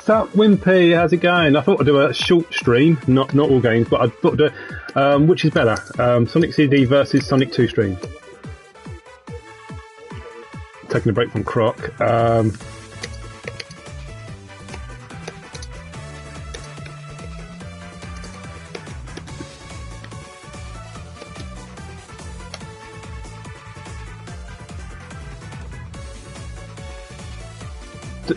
What's up, Wimpy? How's it going? I thought I'd do a short stream, not all games, but I thought I'd do which is better, Sonic CD versus Sonic 2 stream. Taking a break from Croc.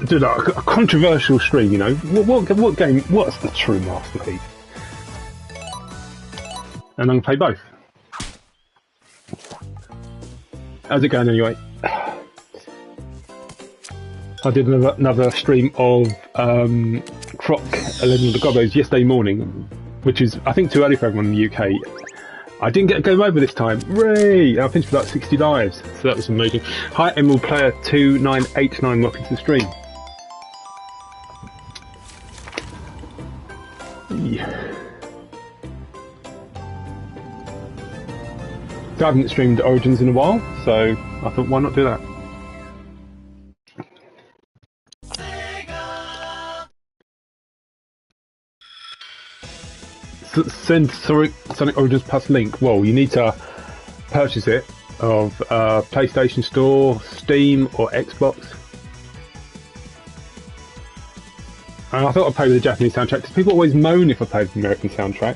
Do like a controversial stream, you know. What game? What's the true masterpiece? And I'm gonna play both. How's it going anyway? I did another stream of Croc 11 of the Gobos yesterday morning, which is I think too early for everyone in the UK. I didn't get a game over this time. Ray! I finished with about 60 lives, so that was amazing. Hi, Emerald Player 2989, welcome to the stream. Yeah. So I haven't streamed Origins in a while, so I thought, why not do that? Send Sonic Origins Plus link. Well, you need to purchase it of PlayStation Store, Steam, or Xbox. And I thought I'd play with the Japanese soundtrack because people always moan if I play with the American soundtrack.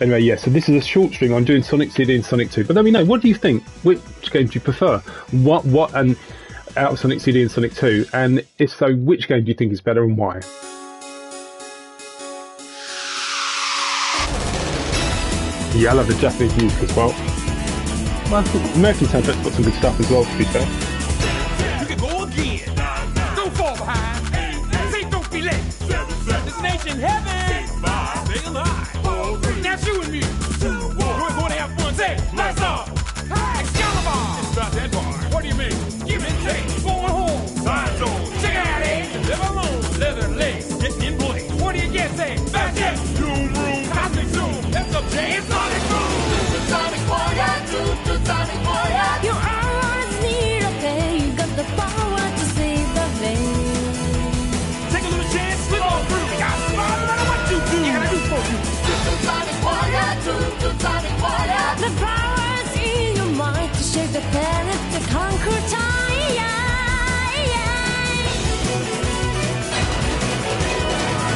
Anyway, yeah, so this is a short stream. I'm doing Sonic CD and Sonic 2. But let me know, what do you think? Which game do you prefer? What and out of Sonic CD and Sonic 2? And if so, which game do you think is better and why? Yeah, I love the Japanese music as well. Well, I think the American soundtrack's got some good stuff as well, to be fair. You can go again. Don't fall behind. Say don't be late. Destination heaven. Stay alive. Now you and me. We're going to have fun. Say, lights off. Excalibur. It's about that bar. What do you mean? Give it take. Going home. Time zone. Check out it. Live alone. Leather legs. Getting in place. What do you get? Say, fast jet. Zoom room. Cosmic zoom. That's up, Jay. It's Sonic Boom. Sonic Warrior. Sonic Warrior. You are what is needed, okay? You got the power to save the day. Take a little chance, slip on through. You got smart no matter what you do. You gotta do for you. Sonic Warrior, Sonic Warrior. The power is in your mind to shake the planet, to conquer time.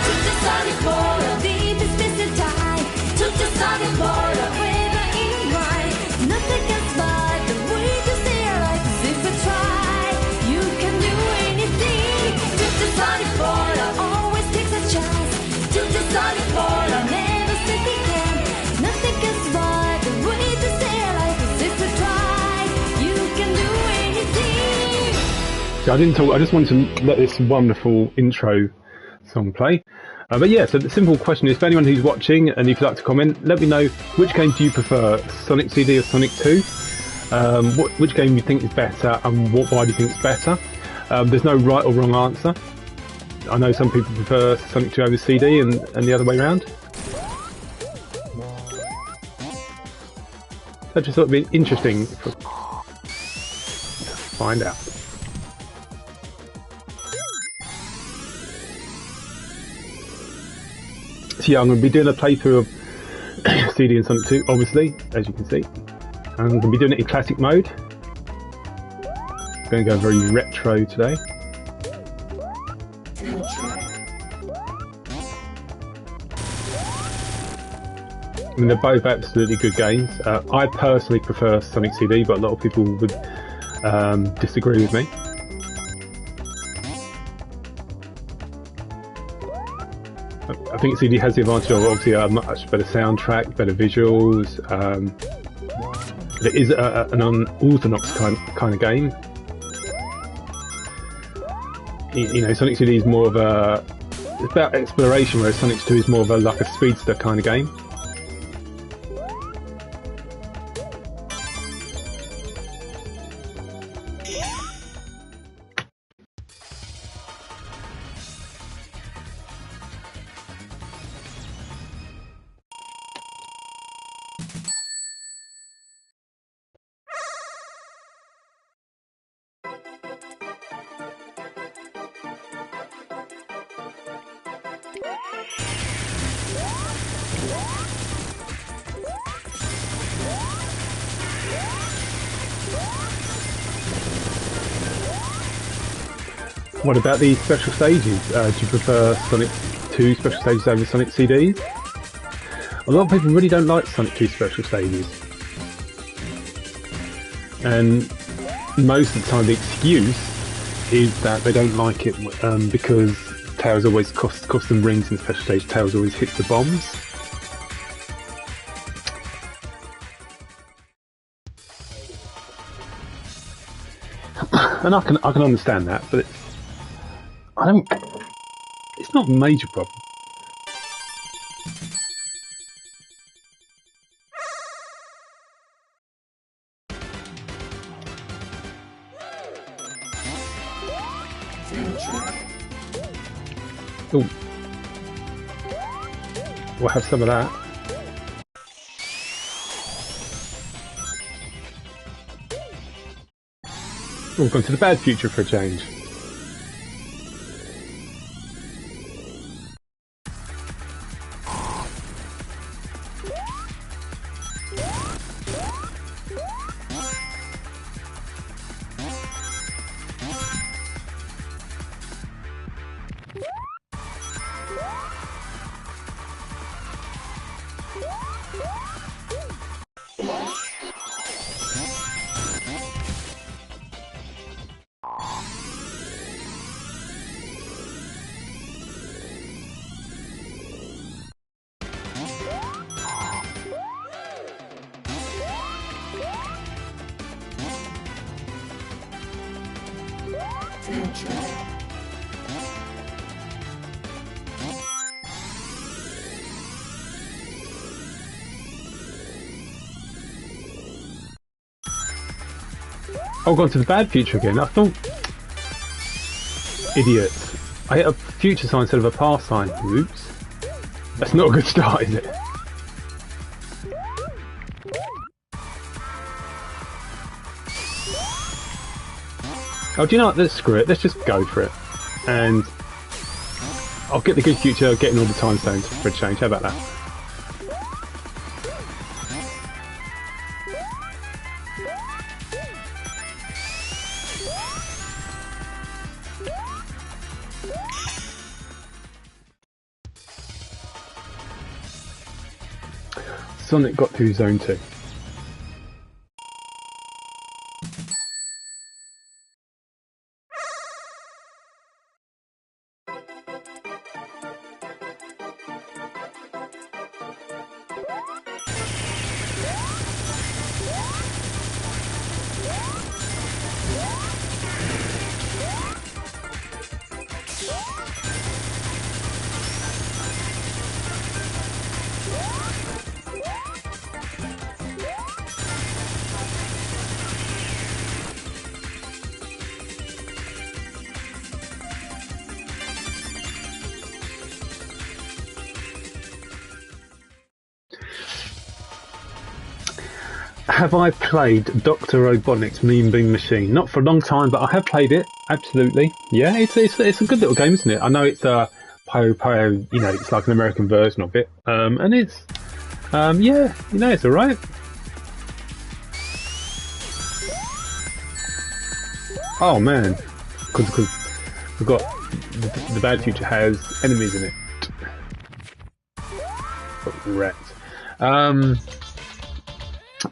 To the Sonic Warrior, deep is missing time. To the Sonic Warrior, whether in mind, nothing can survive the way to stay alive. 'Cause if you try, you can do anything. To the Sonic Warrior, always takes a chance. To the Sonic Warrior, never think he can. Nothing can survive the way to stay alive. 'Cause if you try, you can do anything. So I didn't talk, I just wanted to let this wonderful intro song play. But yeah, so the simple question is, for anyone who's watching and if you'd like to comment, let me know, which game do you prefer, Sonic CD or Sonic 2? Which game you think is better and why do you think it's better? There's no right or wrong answer. I know some people prefer Sonic 2 over CD and the other way around. So I just thought it'd be interesting to find out. So yeah, I'm going to be doing a playthrough of CD and Sonic 2, obviously, as you can see. I'm going to be doing it in classic mode. Going to go very retro today. I mean, they're both absolutely good games. I personally prefer Sonic CD, but a lot of people would disagree with me. I think CD has the advantage of obviously a much better soundtrack, better visuals. It is an unorthodox kind of game. You know, Sonic CD is more of it's about exploration, whereas Sonic 2 is more of like a speedster kind of game. What about the special stages? Do you prefer Sonic 2 special stages over Sonic CDs? A lot of people really don't like Sonic 2 special stages. And most of the time the excuse is that they don't like it because Tails always costs them rings in the special stage. Tails always hits the bombs. And I can understand that, but it's not a major problem. Oh, we'll have some of that. We've gone to the bad future for a change. Oh, gone to the bad future again. I thought... Idiot. I hit a future sign instead of a past sign. Oops. That's not a good start, is it? Oh, do you know what? Let's screw it. Let's just go for it. And I'll get the good future getting all the time stones for a change. How about that? Sonic got to Zone 2. Have I played Dr. Robotnik's Mean Bean Machine? Not for a long time, but I have played it. Absolutely. Yeah, it's a good little game, isn't it? I know it's Puyo, you know, it's like an American version of it. And it's, yeah, you know, it's alright. Oh man, because we've got the bad future has enemies in it. Got rats.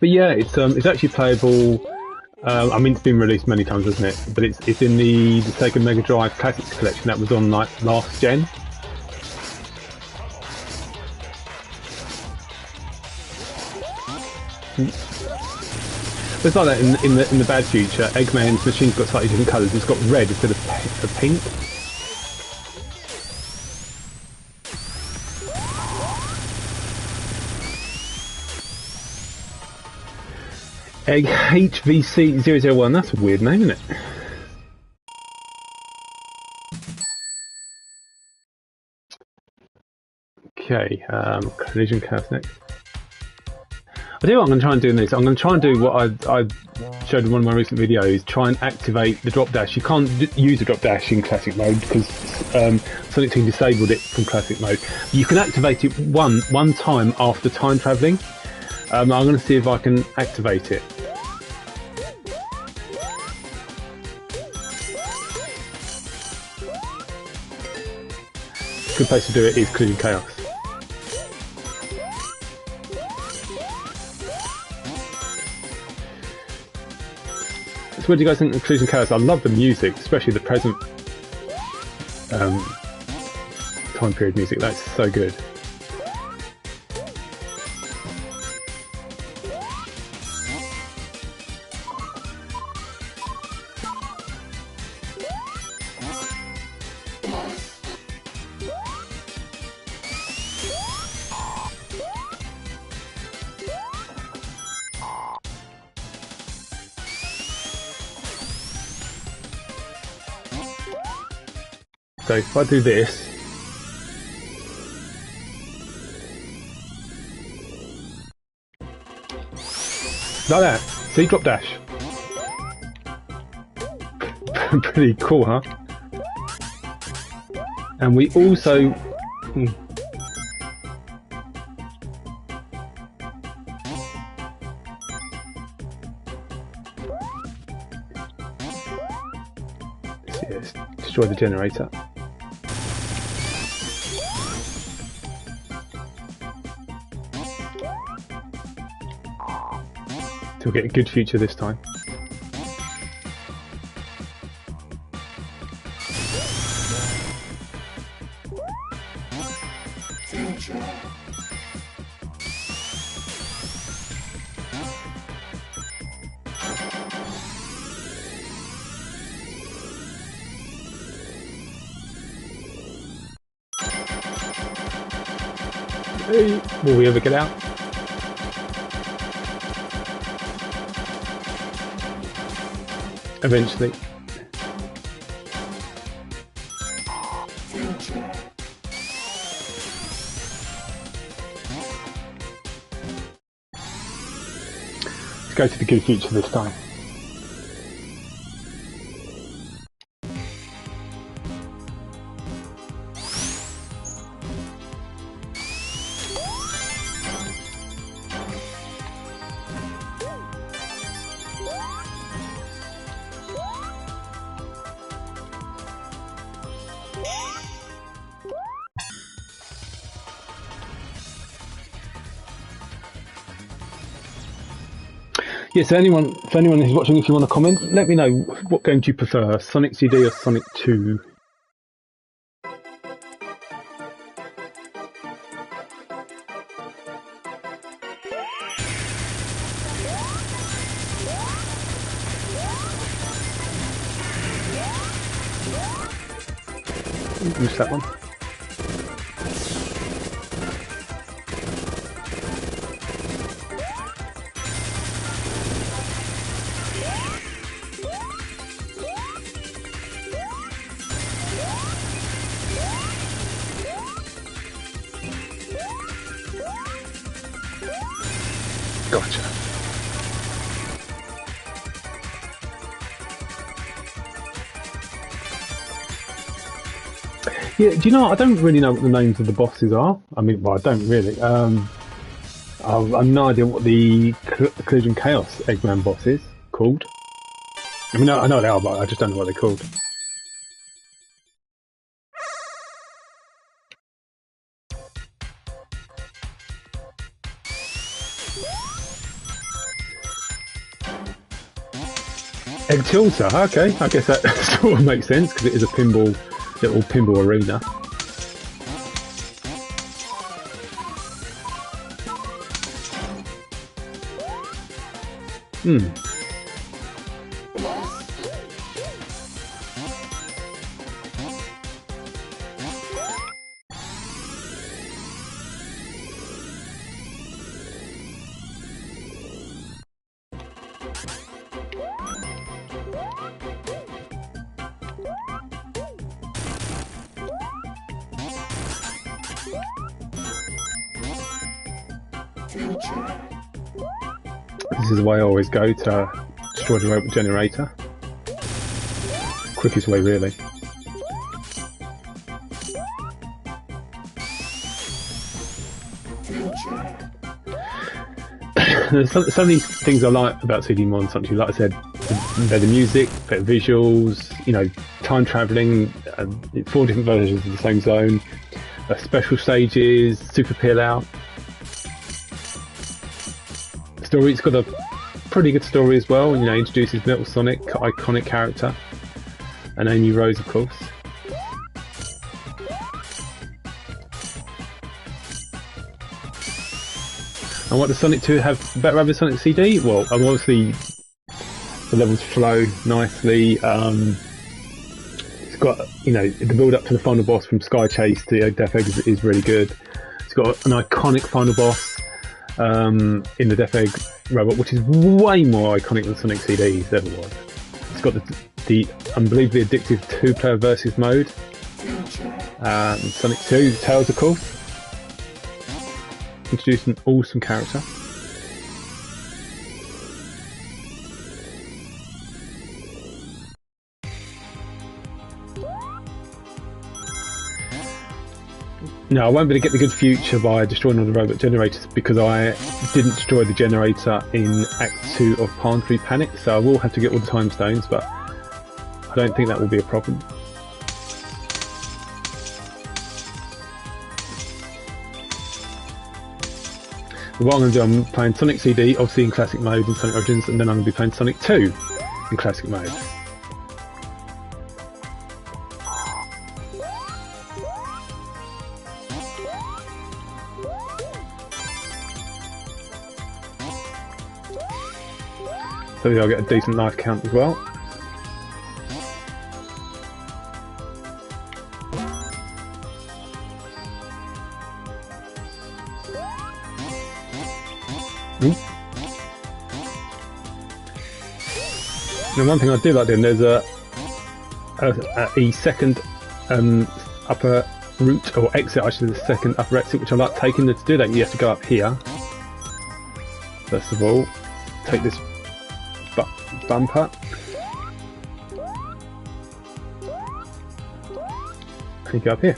But yeah, it's actually playable. I mean, it's been released many times, hasn't it? But it's in the Sega Mega Drive Classics collection that was on like last gen. It's like that in the bad future. Eggman's machine's got slightly different colours. It's got red instead of pink. Egg HVC001, that's a weird name, isn't it? Okay, collision curve next. I do what I'm going to try and do in this. I'm going to try and do what I showed in one of my recent videos, try and activate the drop dash. You can't use the drop dash in classic mode because Sonic Team disabled it from classic mode. You can activate it one time after time travelling. I'm going to see if I can activate it. good place to do it is Collision Chaos. So what do you guys think of Collision Chaos? I love the music, especially the present time period music. That's so good. So if I do this, like that, see, drop dash. Pretty cool, huh? And we also let's destroy the generator. We'll get a good future this time. Hey, will we ever get out? Eventually. Let's go to the good future this time. Yeah, so if anyone who's watching, if you want to comment, let me know what game do you prefer, Sonic CD or Sonic 2? Missed that one. Gotcha. Yeah, do you know, I don't really know what the names of the bosses are. I mean, well, I don't really. I've no idea what the Collision Chaos Eggman boss is called. I mean, I know they are, but I just don't know what they're called. Egg Tilter, okay, I guess that sort of makes sense because it is a little pinball arena. This is the way I always go to destroy the robot generator. Quickest way, really. There's so many things I like about CD Mod, something like I said, better music, better visuals, you know, time travelling, 4 different versions of the same zone, special stages, super peel out. Story, it's got a pretty good story as well, you know, introduces Metal Sonic, iconic character, and Amy Rose, of course. And what does Sonic 2 have better over Sonic CD? Well, obviously the levels flow nicely. It's got, you know, the build up to the final boss from Sky Chase to Death Egg is really good. It's got an iconic final boss in the Death Egg robot, which is way more iconic than Sonic CD's ever was. It's got the unbelievably addictive 2-player versus mode. Sonic 2, Tails, of course. Introduced an awesome character. No, I won't be able to get the good future by destroying all the robot generators because I didn't destroy the generator in Act 2 of Palm Tree Panic, so I will have to get all the time stones, but I don't think that will be a problem. What I'm going to do, I'm playing Sonic CD, obviously in classic mode in Sonic Origins, and then I'm going to be playing Sonic 2 in classic mode. So I'll get a decent life count as well. Now, one thing I do like doing, there's a second upper route, or exit, actually, the second upper exit, which I like taking. To do that, you have to go up here. First of all, take this bumper, and you go up here.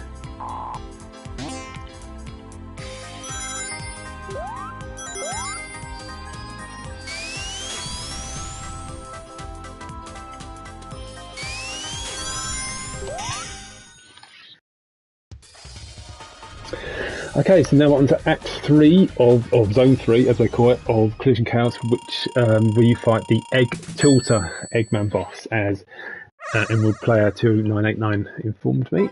Okay, so now on to Act 3 of Zone 3, as they call it, of Collision Chaos, which where you fight the Egg Tilter Eggman boss, as Emerald Player 2989 informed me.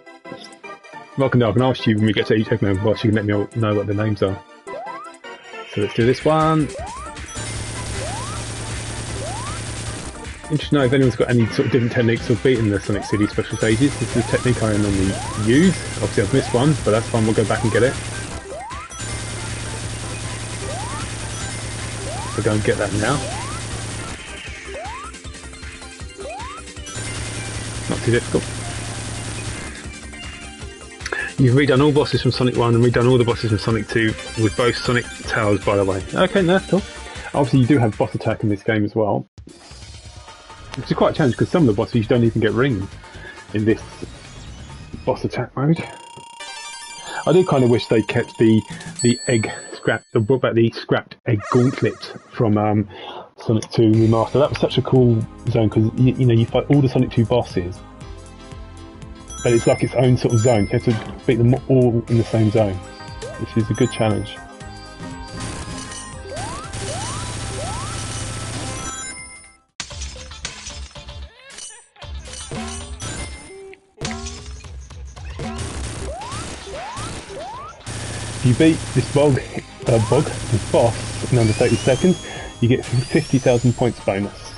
Welcome, I can ask you when we get to each Eggman boss, you can let me know what the names are. So let's do this one. Interested to know if anyone's got any sort of different techniques of beating the Sonic CD special stages. This is a technique I normally use. Obviously I've missed one, but that's fine, we'll go back and get it. We'll go and get that now. Not too difficult. You've redone all bosses from Sonic 1 and redone all the bosses from Sonic 2 with both Sonic Towers, by the way. Okay, no, that's cool. Obviously you do have boss attack in this game as well. Which is quite a challenge because some of the bosses you don't even get rings in this boss attack mode. I do kind of wish they kept the egg scrap, or brought back the scrapped egg gauntlet from Sonic 2 Remaster. That was such a cool zone because you know you fight all the Sonic 2 bosses, but it's like its own sort of zone. You have to beat them all in the same zone, which is a good challenge. If you beat this this boss in under 30 seconds, you get 50,000 points bonus,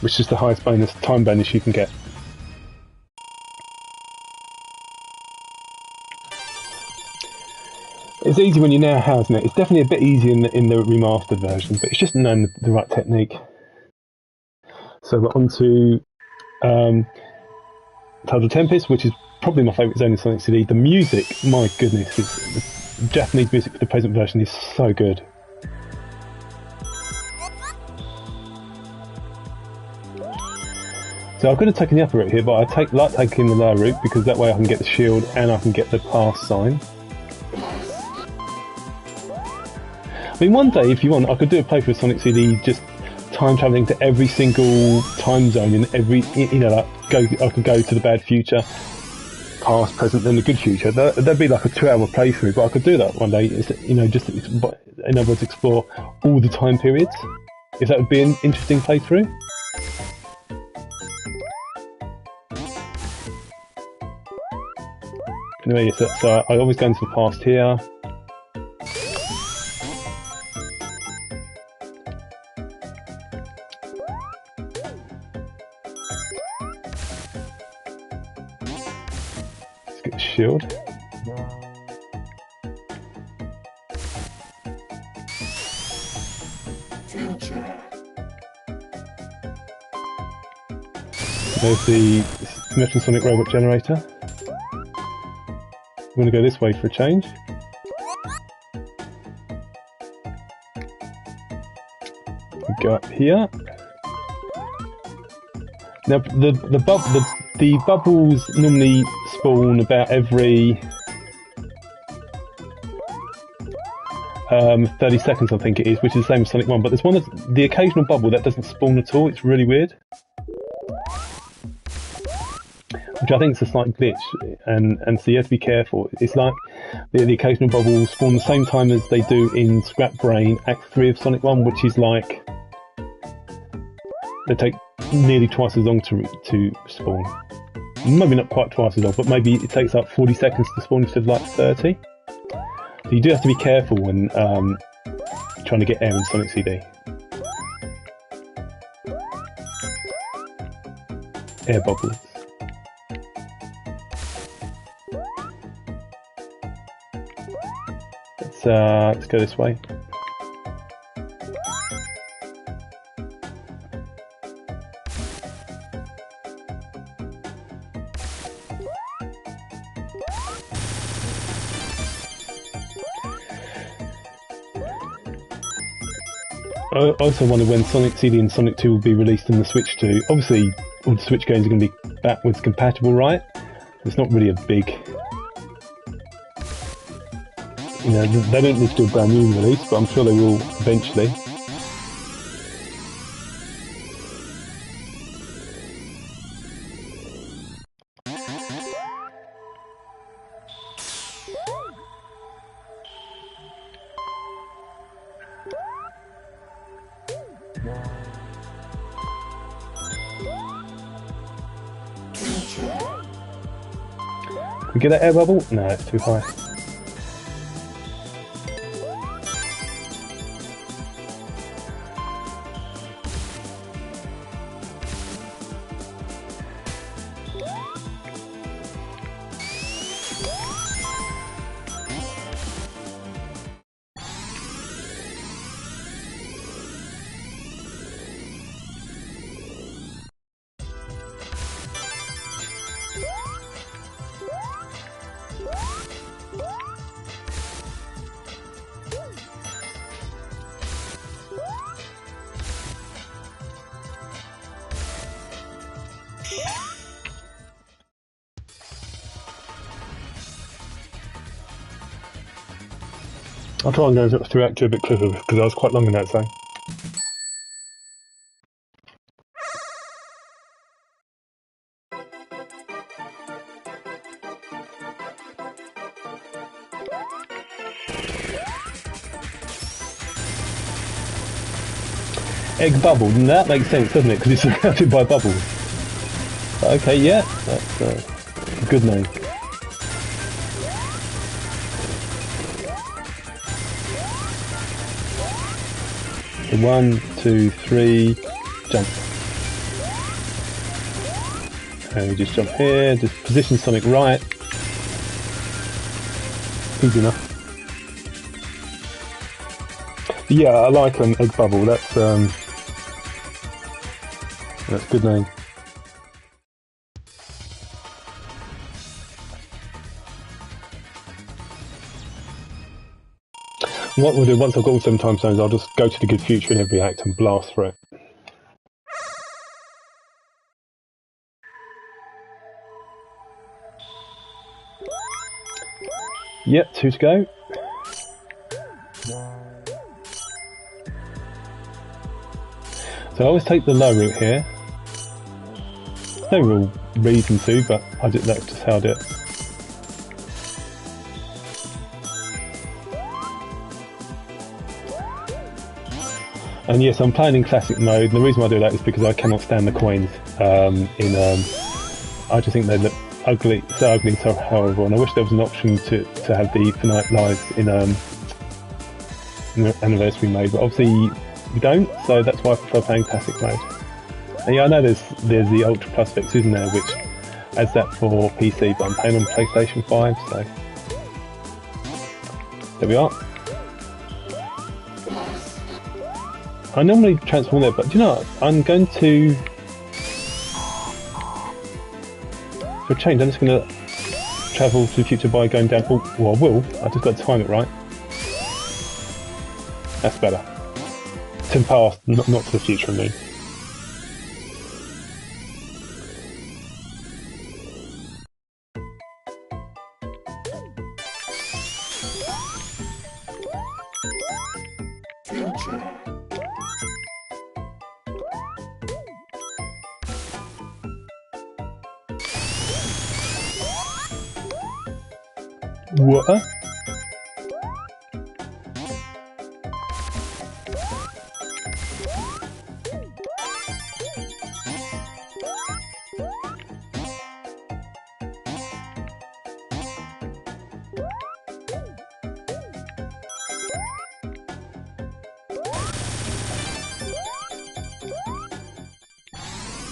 which is the highest time bonus you can get. It's easy when you know how, isn't it? It's definitely a bit easier in the remastered version, but it's just knowing the right technique. So we're on to Tidal Tempest, which is probably my favourite zone in Sonic CD. The music, my goodness, the Japanese music for the present version is so good. So I'm going to take the upper route here, but I like taking the lower route because that way I can get the shield and I can get the pass sign. I mean, one day, if you want, I could do a playthrough of Sonic CD just time traveling to every single time zone in every, you know, like I could go to the bad future, past, present, then the good future. That'd be like a 2-hour playthrough, but I could do that one day. You know, just in other words, explore all the time periods. If that would be an interesting playthrough. Anyway, so I always go into the past here. Let's get the shield. There's the Metal Sonic Robot Generator. I'm going to go this way for a change. We go up here. Now the bubbles normally spawn about every 30 seconds, I think it is, which is the same as Sonic 1. But there's the occasional bubble that doesn't spawn at all. It's really weird. Which I think is a slight glitch, and so you have to be careful. It's like the occasional bubbles spawn the same time as they do in Scrap Brain Act 3 of Sonic 1, which is like they take nearly twice as long to spawn. Maybe not quite twice as long, but maybe it takes like 40 seconds to spawn instead of like 30. So you do have to be careful when trying to get air in Sonic CD. Air bubbles. Let's go this way. I also wonder when Sonic CD and Sonic 2 will be released on the Switch 2. Obviously, all the Switch games are going to be backwards compatible, right? It's not really a big... You know, they don't need to do a brand new release, but I'm sure they will eventually. Can we get that air bubble? No, it's too high. I'll try and go through Act 2 a bit quicker because I was quite long in that zone. Egg bubble, that makes sense, doesn't it? Because it's surrounded by bubbles. Okay, yeah, that's a good name. So 1, 2, 3, jump. And we just jump here, just position Sonic right. Easy enough. Yeah, I like an egg bubble, that's a good name. What we'll do, once I've got all 7 time zones, I'll just go to the good future in every act and blast through it. Yep, 2 to go. So I always take the low route here. No real reason to, but that's just how I do it. And yes, I'm playing in classic mode, and the reason why I do that is because I cannot stand the coins I just think they look ugly, so horrible, and I wish there was an option to have the finite lives in anniversary mode, but obviously we don't, so that's why I prefer playing classic mode. And yeah, I know there's the Ultra Plus fix, isn't there, which adds that for PC, but I'm playing on PlayStation 5, so there we are. I normally transform there, but do you know what? I'm going to, for a change, I'm just going to travel to the future by going down. Oh, well, I will. I just got to time it right. That's better. To the past, not to the future, I mean. What?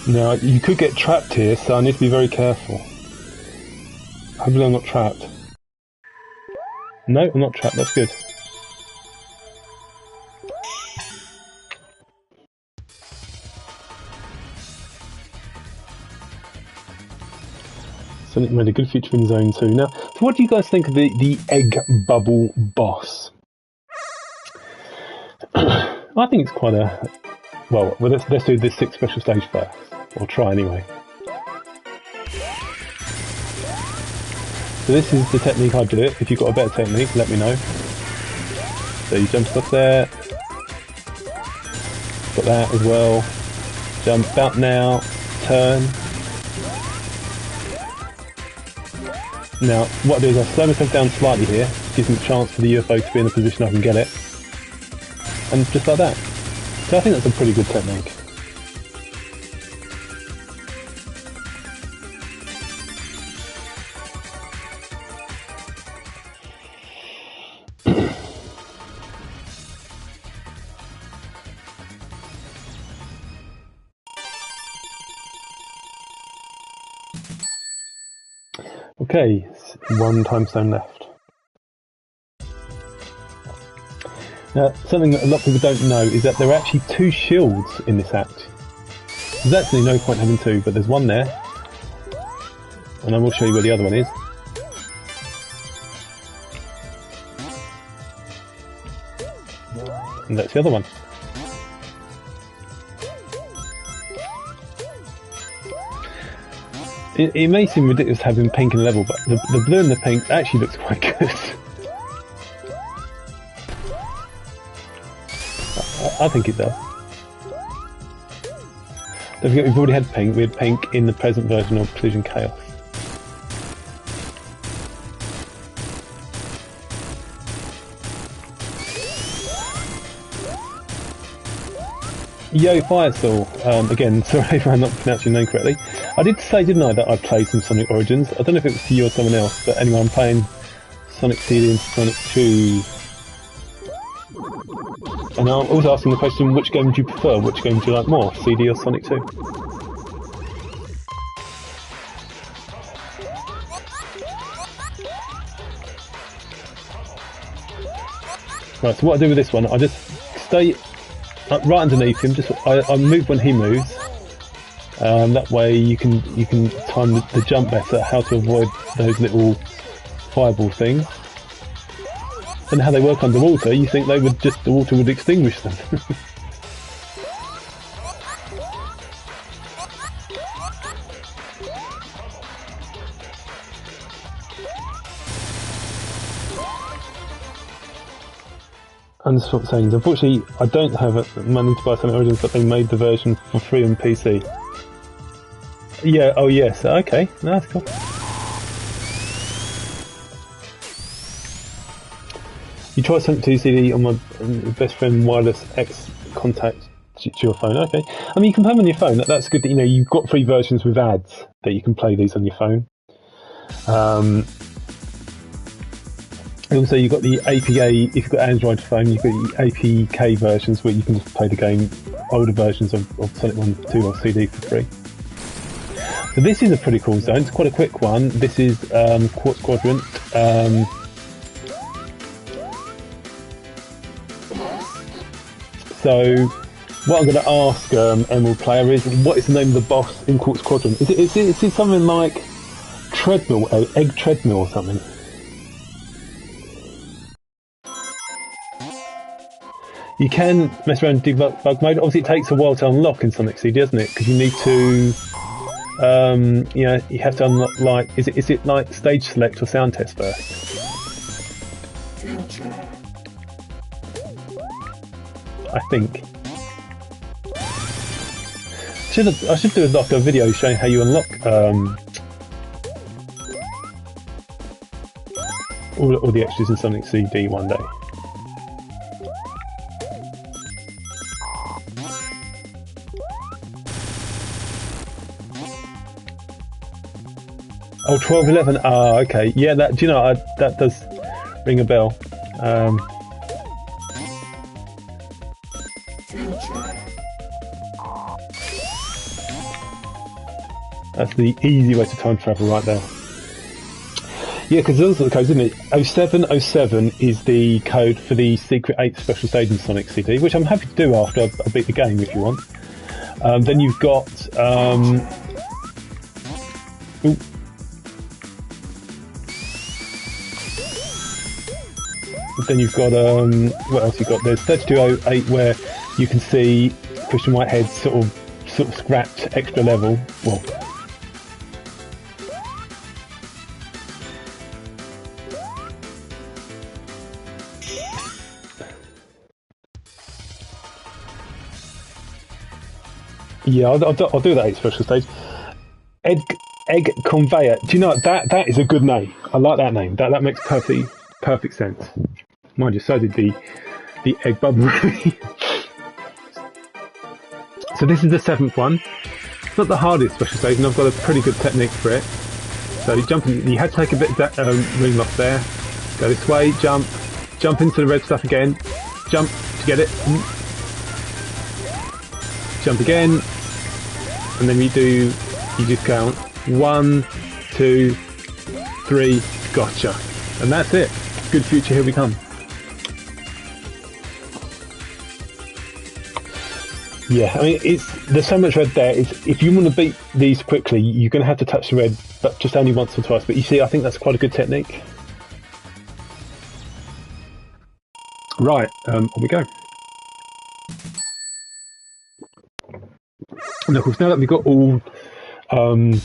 No, you could get trapped here, so I need to be very careful. Hopefully I'm not trapped. No, I'm not trapped, that's good. Sonic made a good feature in Zone 2. Now, so what do you guys think of the egg bubble boss? I think it's quite a... Well, let's do this 6th special stage first. Or try anyway. So this is the technique I do it. If you've got a better technique, let me know. So you jump stuff there. Got that as well. Jump about now. Turn. Now, what I do is I slow myself down slightly here. Gives me a chance for the UFO to be in a position I can get it. And just like that. So I think that's a pretty good technique. Okay, one time stone left. Now, something that a lot of people don't know is that there are actually 2 shields in this act. There's actually no point having 2, but there's one there. And I will show you where the other one is. And that's the other one. It may seem ridiculous having pink in the level, but the blue and the pink actually looks quite good. I think it does. Don't forget we've already had pink. We had pink in the present version of Collision Chaos. Yo Firestall, again, sorry if I'm not pronouncing your name correctly. I did say, didn't I, that I played some Sonic Origins. I don't know if it was to you or someone else, but anyway, I'm playing Sonic CD and Sonic 2. And I'm also asking the question, which game do you prefer? Which game do you like more, CD or Sonic 2? Right, so what I do with this one, I just stay right underneath him. Just I move when he moves. That way you can time the jump better. How to avoid those little fireball things. And how they work underwater, you think they would just the water would extinguish them. Unswap sayings. Unfortunately, I don't have money to buy Sonic Origins, but they made the version for free on PC. Yeah, oh yes, okay, no, that's cool. You try Sonic 2 CD on my best friend wireless X contact to your phone, okay. I mean, you can play them on your phone, that's good that, you know, you've got free versions with ads that you can play these on your phone. And also you've got the APA, if you've got Android phone, you've got the APK versions where you can just play the game, older versions of Sonic 1, 2 or CD for free. So this is a pretty cool zone, it's quite a quick one. This is Quartz Quadrant. So what I'm going to ask Emerald Player is, what is the name of the boss in Quartz Quadrant? Is it something like Treadmill, Egg Treadmill or something? You can mess around in debug mode. Obviously, it takes a while to unlock in Sonic CD, doesn't it? Because you need to, you know, you have to unlock, like, is it like stage select or sound test first? I think. I should do like a video showing how you unlock all the extras in Sonic CD one day. Oh, 1211. Ah, okay. Yeah, that. Do you know that does ring a bell? That's the easy way to time travel right there. Yeah, because those are the codes, isn't it? 0707 is the code for the secret 8th special stage in Sonic CD, which I'm happy to do after I beat the game if you want. Then you've got then you've got what else you got? There's 3208 where you can see Christian Whitehead sort of scratch extra level. Well, yeah, I'll do that 8th special stage. Egg Conveyor. Do you know that is a good name? I like that name. That makes perfect sense. Mind you, so did the egg bubble. So this is the 7th one. It's not the hardest special stage, and I've got a pretty good technique for it. So you had to take a bit of that ring lock there. Go this way, jump into the red stuff again, jump to get it, jump again, and then you just count 1, 2, 3, gotcha, and that's it. Good future, here we come. Yeah, I mean, there's so much red there. If you want to beat these quickly, you're going to have to touch the red, but just only once or twice. But you see, I think that's quite a good technique. Right, on we go. And of course, now that we've got all time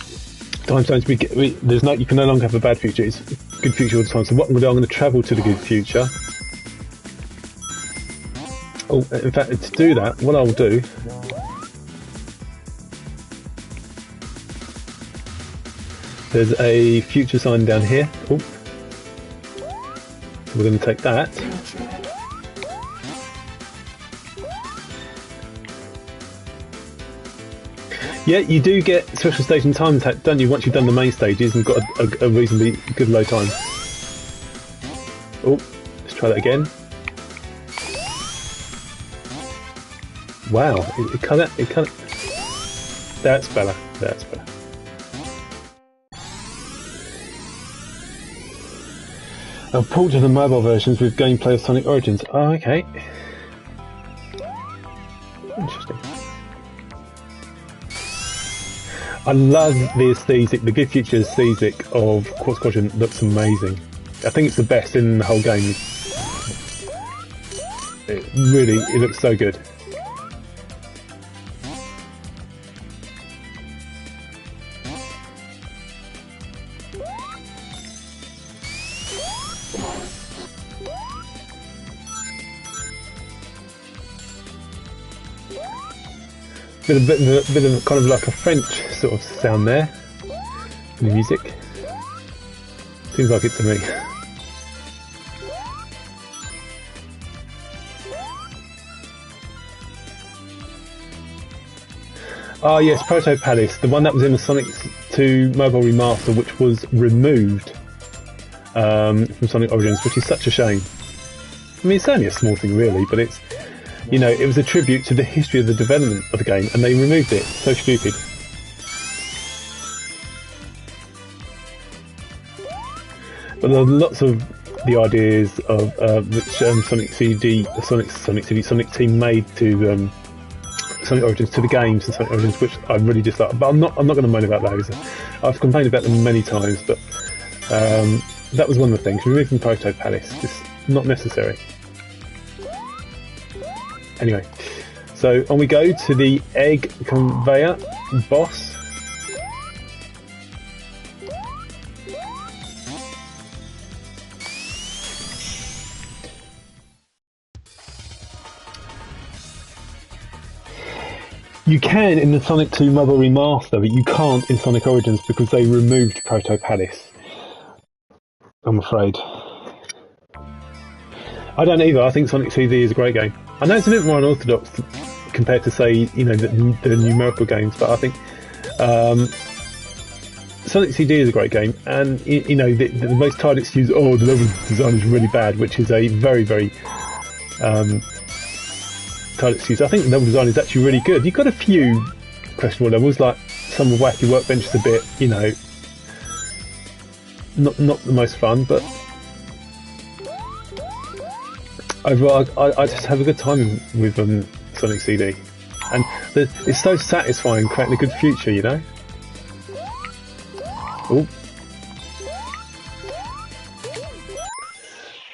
zones, you can no longer have a bad future. It's good future all the time. So what I'm going to travel to the good future. Oh, in fact, to do that, what I'll do there's a future sign down here. Oh. So we're going to take that. Yeah, you do get special station time attack, don't you, once you've done the main stages and got a reasonably good low time. Oh, let's try that again. Wow, it kind of. That's better. That's better. A port to the mobile versions with gameplay of Sonic Origins. Oh, okay. Interesting. I love the aesthetic, the good future aesthetic of Quartz Quadrant. Looks amazing. I think it's the best in the whole game. It looks so good. bit of kind of like a French sort of sound there in the music. Seems like it to me. Ah yes, Proto Palace, the one that was in the Sonic 2 mobile remaster, which was removed from Sonic Origins, which is such a shame. I mean, it's only a small thing really, but it's, you know, it was a tribute to the history of the development of the game, and they removed it. So stupid. But there are lots of the ideas of which Sonic Team made to Sonic Origins, to the games and Sonic Origins, which I really dislike. But I'm not going to moan about those. I've complained about them many times, but that was one of the things. Removing Proto Palace, just not necessary. Anyway, so on we go to the egg conveyor boss. You can in the Sonic 2 mobile remaster, but you can't in Sonic Origins because they removed Proto Palace. I'm afraid. I don't either. I think Sonic CD is a great game. I know it's a bit more unorthodox compared to, say, you know, the numerical games, but I think Sonic CD is a great game. And you know, the most tired excuse, oh, the level design is really bad, which is a very, very tired excuse. I think the level design is actually really good. You've got a few questionable levels, like some of Wacky Workbench is a bit, you know, not the most fun, but overall, I just have a good time with Sonic CD, and it's so satisfying creating a good future, you know. Oh,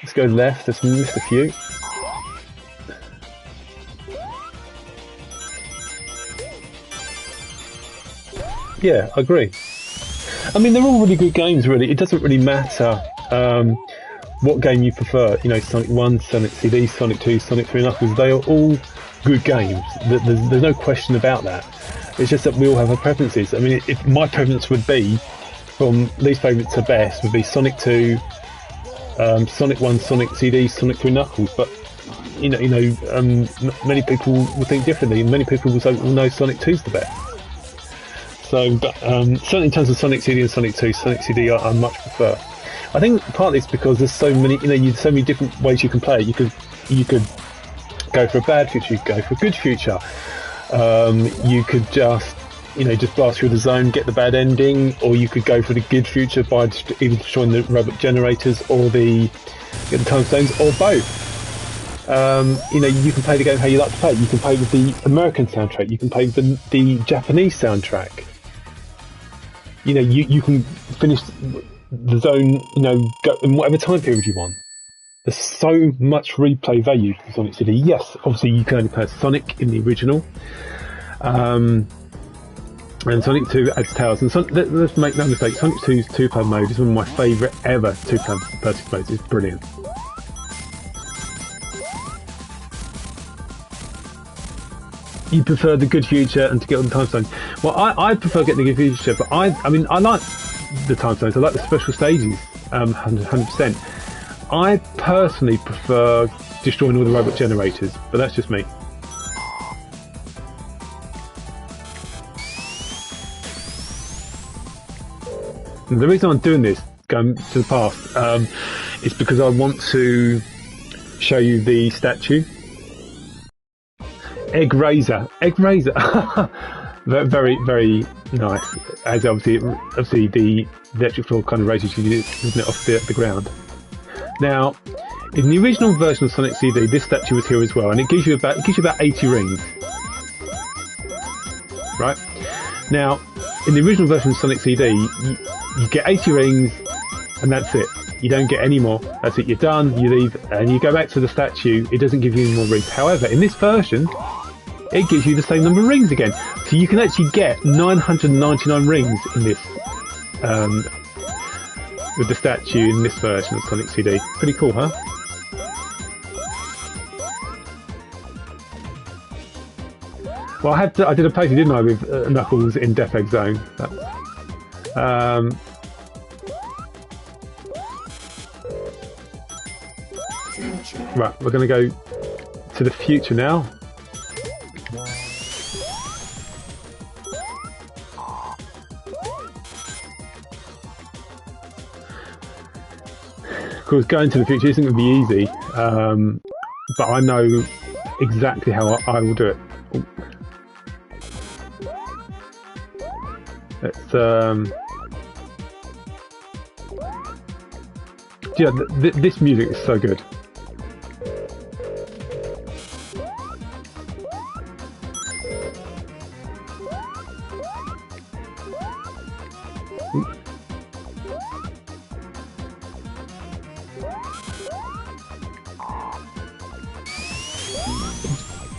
let's go left. Let's missed a few. Yeah, I agree. I mean, they're all really good games, really. It doesn't really matter what game you prefer. You know, Sonic 1, Sonic CD, Sonic 2, Sonic 3 Knuckles, they are all good games. There's no question about that. It's just that we all have our preferences. I mean, if my preference would be, from least favourite to best, would be Sonic 2, Sonic 1, Sonic CD, Sonic 3 Knuckles, but many people will think differently, and many people will know Sonic 2's the best. So, but certainly in terms of Sonic CD and Sonic 2, Sonic CD I much prefer. I think partly it's because there's so many, so many different ways you can play it. You could go for a bad future, you could go for a good future. You could just blast through the zone, get the bad ending, or you could go for the good future by either destroying the robot generators or get the time stones, or both. You can play the game how you like to play it. You can play with the American soundtrack, you can play with the Japanese soundtrack. You can finish the zone, go in whatever time period you want. There's so much replay value for Sonic CD. Yes, obviously you can only play Sonic in the original. And Sonic 2 adds Tails. And let's make no mistake, Sonic 2's two-player mode is one of my favourite ever two-player modes. It's brilliant. You prefer the good future and to get on the time stone. Well, I prefer getting the good future, but I like the time stones. I like the special stages, 100%. I personally prefer destroying all the robot generators, but that's just me. And the reason I'm doing this, going to the past, is because I want to show you the statue. Egg Razor. Very, very nice. As obviously the electric floor kind of raises you, isn't it, off the ground. Now, in the original version of Sonic CD, this statue was here as well, and it gives you about 80 rings. Right? Now, in the original version of Sonic CD, you get 80 rings, and that's it. You don't get any more. That's it. You're done. You leave, and you go back to the statue. It doesn't give you any more rings. However, in this version, it gives you the same number of rings again. So you can actually get 999 rings in this, with the statue in this version of Sonic CD. Pretty cool, huh? Well, I did a playthrough, didn't I, with Knuckles in Death Egg Zone. Right, we're going to go to the future now. Of course, going to the future isn't going to be easy, but I know exactly how I will do it. Let's yeah, this music is so good.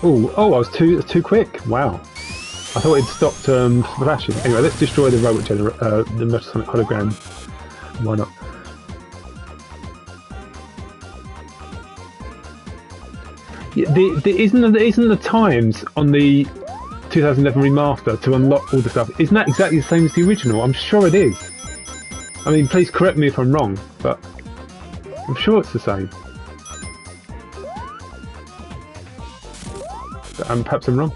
Oh, I was too quick. Wow. I thought it stopped flashing. Anyway, let's destroy the robot the Metasonic hologram. Why not? Yeah, isn't the times on the 2011 remaster to unlock all the stuff? Isn't that exactly the same as the original? I'm sure it is. I mean, please correct me if I'm wrong, but I'm sure it's the same. Perhaps I'm wrong.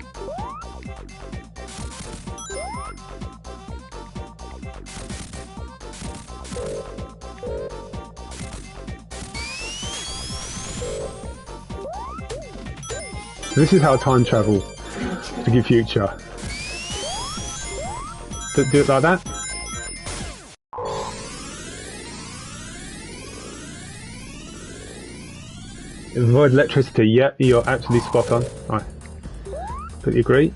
This is how time travel to the future. Do it like that. Avoid electricity. Yeah, you're absolutely spot on. Right. Completely agree.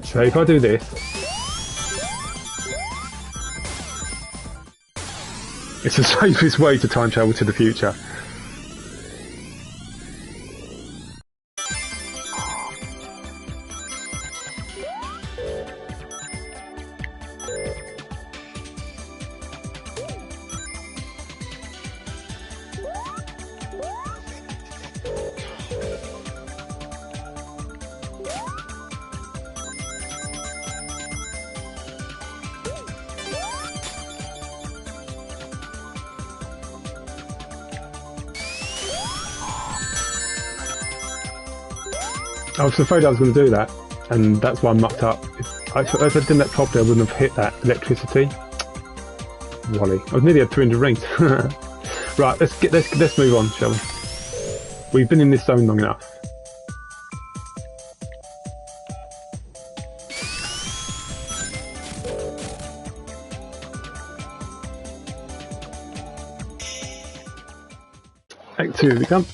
So if I do this, it's the safest way to time travel to the future. I was afraid I was going to do that, and that's why I mucked up. If I'd done that properly, I wouldn't have hit that electricity. Wally, I was nearly at 300 rings. Right, let's move on, shall we? We've been in this zone long enough. Act 2 we come.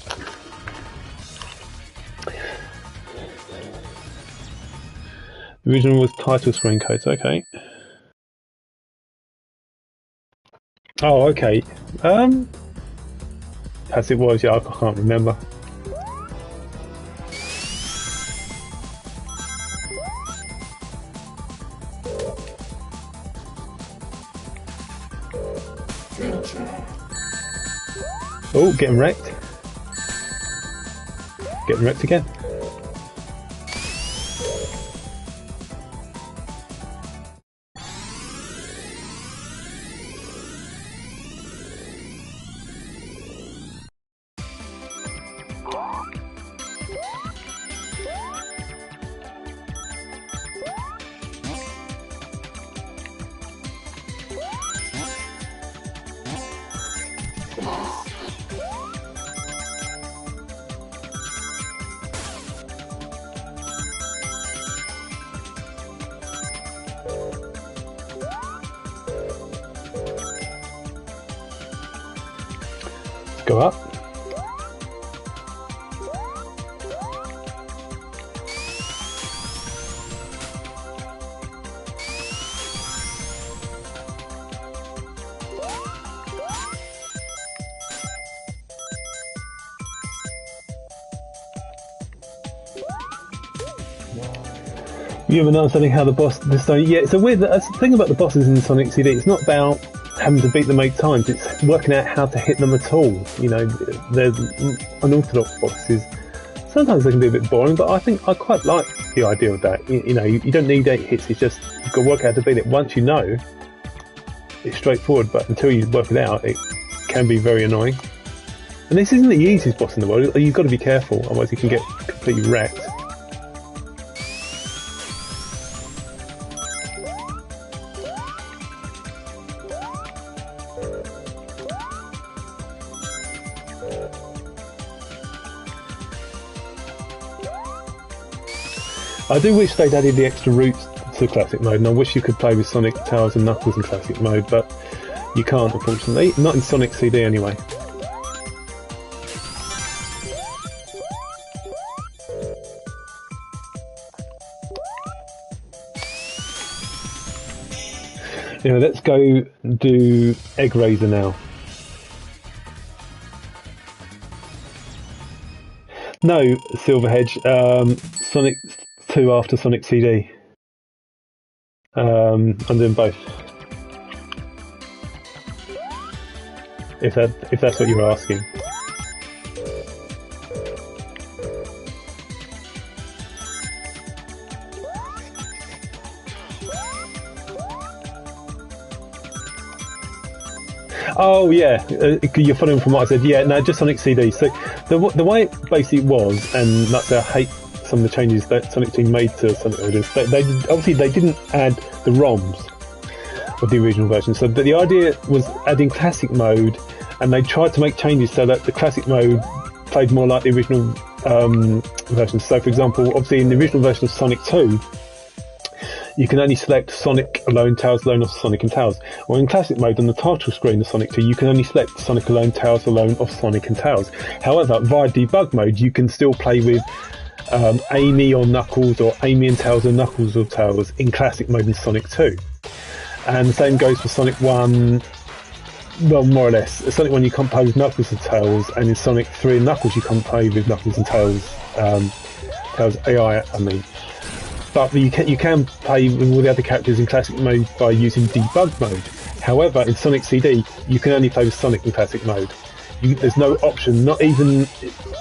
The original was title screen codes, okay. Oh, okay. As it was, yeah, I can't remember. Oh, getting wrecked. Getting wrecked again. Go up. You have an understanding how the boss this time. Yeah, it's a weird. That's the thing about the bosses in Sonic CD. It's not about having to beat them 8 times. It's working out how to hit them at all. You know, there's unorthodox bosses. Sometimes they can be a bit boring, but I think I quite like the idea of that. You know, you don't need 8 hits. It's just you've got to work out how to beat it. Once you know, it's straightforward. But until you work it out, it can be very annoying. And this isn't the easiest boss in the world. You've got to be careful, otherwise you can get completely wrecked. I do wish they'd added the extra routes to Classic mode, and I wish you could play with Sonic, Tails and Knuckles in Classic mode, but you can't, unfortunately. Not in Sonic CD anyway. Yeah, let's go do Egg Raiser now. No, Silverhedge, Sonic 2 after Sonic CD. I'm doing both. If that's what you're asking. Oh yeah, you're following from what I said. Yeah, no, just Sonic CD. So the way it basically was, and that's I hate some of the changes that Sonic Team made to Sonic Origins. They obviously they didn't add the ROMs of the original version. So but the idea was adding Classic mode, and they tried to make changes so that the Classic mode played more like the original version. So for example, obviously in the original version of Sonic 2. You can only select Sonic alone, Tails alone, or Sonic and Tails. Or in Classic mode on the title screen of Sonic 2, you can only select Sonic alone, Tails alone, or Sonic and Tails. However, via debug mode, you can still play with Amy or Knuckles, or Amy and Tails, or Knuckles or Tails in Classic mode in Sonic 2. And the same goes for Sonic 1, well, more or less. In Sonic 1 you can't play with Knuckles and Tails, and in Sonic 3 and Knuckles you can't play with Knuckles and Tails, Tails AI, I mean. But you can play with all the other characters in Classic mode by using debug mode. However, in Sonic CD, you can only play with Sonic in Classic mode. There's no option, not even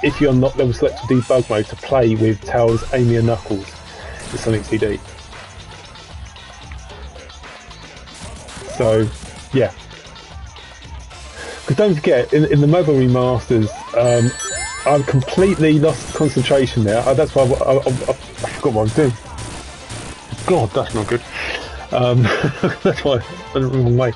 if you're not level selected debug mode, to play with Tails, Amy and Knuckles in Sonic CD. So, yeah. Because don't forget, in the mobile remasters, I've completely lost concentration there. That's why I forgot what I'm doing. God, that's not good. That's why I went the wrong way.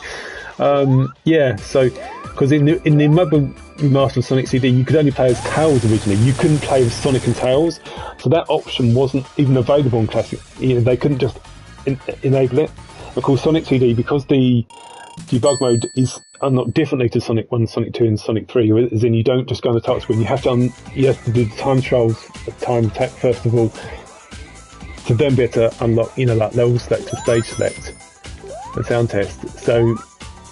Yeah, so because in the mobile remaster of Sonic CD, you could only play as Tails originally. You couldn't play as Sonic and Tails, so that option wasn't even available in Classic. You know, they couldn't just enable it. Of course, Sonic CD, because the debug mode is unlocked differently to Sonic 1, Sonic 2 and Sonic 3, as in you don't just go on the title screen, you have to do the time trials, time attack first of all, to then be able to unlock, you know, like level select and stage select and sound test. So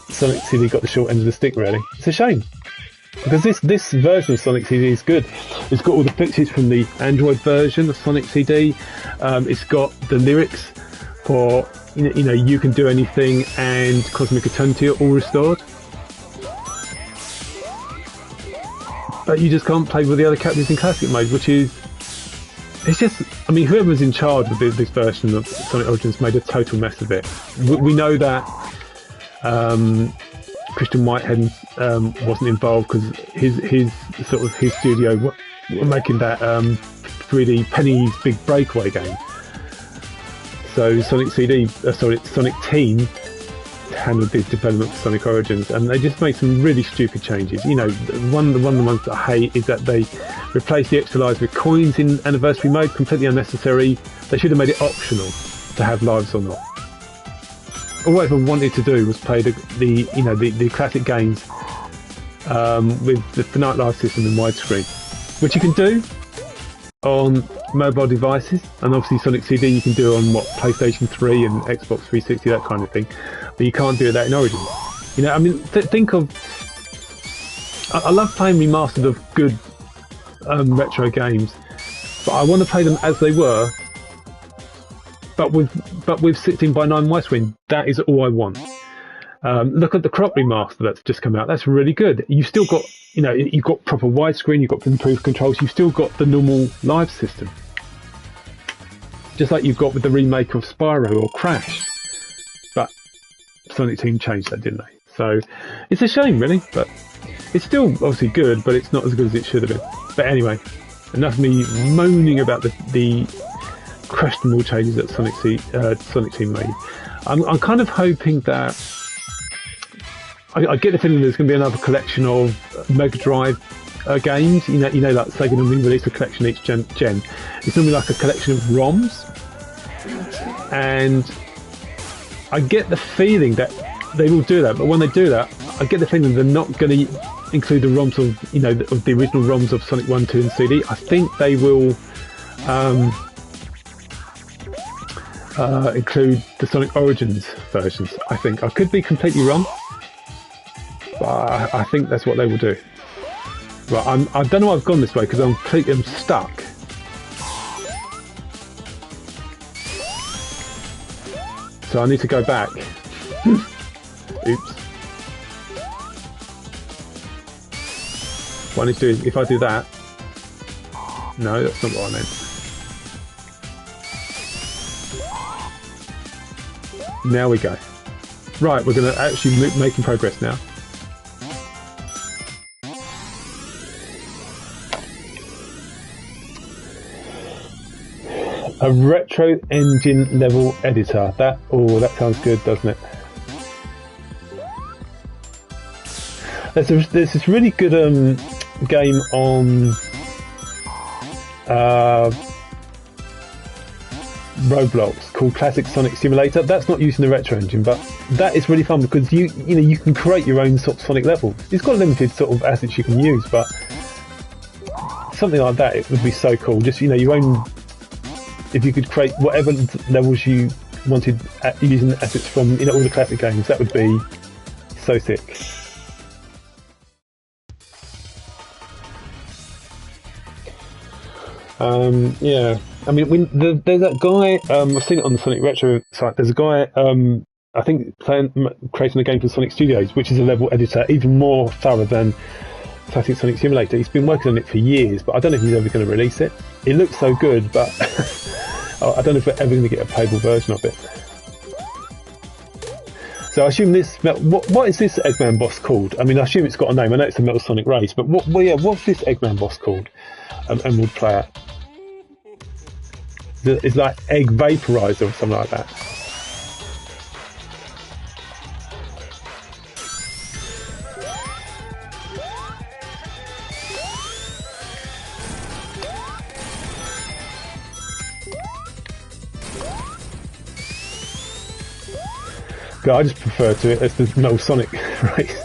Sonic CD got the short end of the stick, really. It's a shame, because this version of Sonic CD is good. It's got all the fixes from the Android version of Sonic CD. It's got the lyrics for, you know, You Can Do Anything and Cosmic Eternity are all restored. But you just can't play with the other characters in Classic mode, which is... It's just... I mean, whoever's in charge of this version of Sonic Origins made a total mess of it. We know that Christian Whitehead wasn't involved because his studio were making that 3D Penny's Big Breakaway game. So Sonic Team handled the development for Sonic Origins, and they just made some really stupid changes. You know, one of the ones that I hate is that they replaced the extra lives with coins in Anniversary mode, completely unnecessary. They should have made it optional to have lives or not. All I ever wanted to do was play the classic games with the finite life system in widescreen, which you can do on mobile devices, and obviously Sonic CD you can do on PlayStation 3 and Xbox 360, that kind of thing, but you can't do that in Origins. You know, I mean, think of... I love playing remastered of good retro games, but I want to play them as they were, but with 16:9 widescreen. That is all I want. Look at the crop remaster that's just come out. That's really good. You've still got, you know, you've got proper widescreen. You've got improved controls. You've still got the normal live system, just like you've got with the remake of Spyro or Crash. But Sonic Team changed that, didn't they? So it's a shame, really. But it's still obviously good, but it's not as good as it should have been. But anyway, enough of me moaning about the questionable changes that Sonic Team made. I'm kind of hoping that I get the feeling there's going to be another collection of Mega Drive games. You know, like Sega normally release a collection each gen. It's normally like a collection of ROMs, and I get the feeling that they will do that. But when they do that, I get the feeling they're not going to include the ROMs of, you know, of the original ROMs of Sonic 1, 2, and CD. I think they will include the Sonic Origins versions. I think I could be completely wrong, but I think that's what they will do. Right, I don't know why I've gone this way because I'm stuck. So I need to go back. Oops. What I need to do is, if I do that... No, that's not what I meant. Now we go. Right, we're going to actually making progress now. A retro engine level editor. That sounds good, doesn't it? There's this really good game on Roblox called Classic Sonic Simulator. That's not using the retro engine, but that is really fun because you know you can create your own sort of Sonic level. It's got limited sort of assets you can use, but something like that, it would be so cool. Just, you know, your own. If you could create whatever levels you wanted using assets from, you know, all the classic games, that would be so sick. Yeah, I mean, there's that guy. I've seen it on the Sonic Retro site. There's a guy, I think, creating a game for Sonic Studios, which is a level editor even more thorough than Classic Sonic Simulator. He's been working on it for years, but I don't know if he's ever going to release it. It looks so good, but I don't know if we're ever going to get a playable version of it. So I assume this. What is this Eggman boss called? I mean, I assume it's got a name. I know it's a Metal Sonic Race, but what's this Eggman boss called? Emerald Player. It's like Egg Vaporizer or something like that. I just prefer to it as the Metal Sonic Race.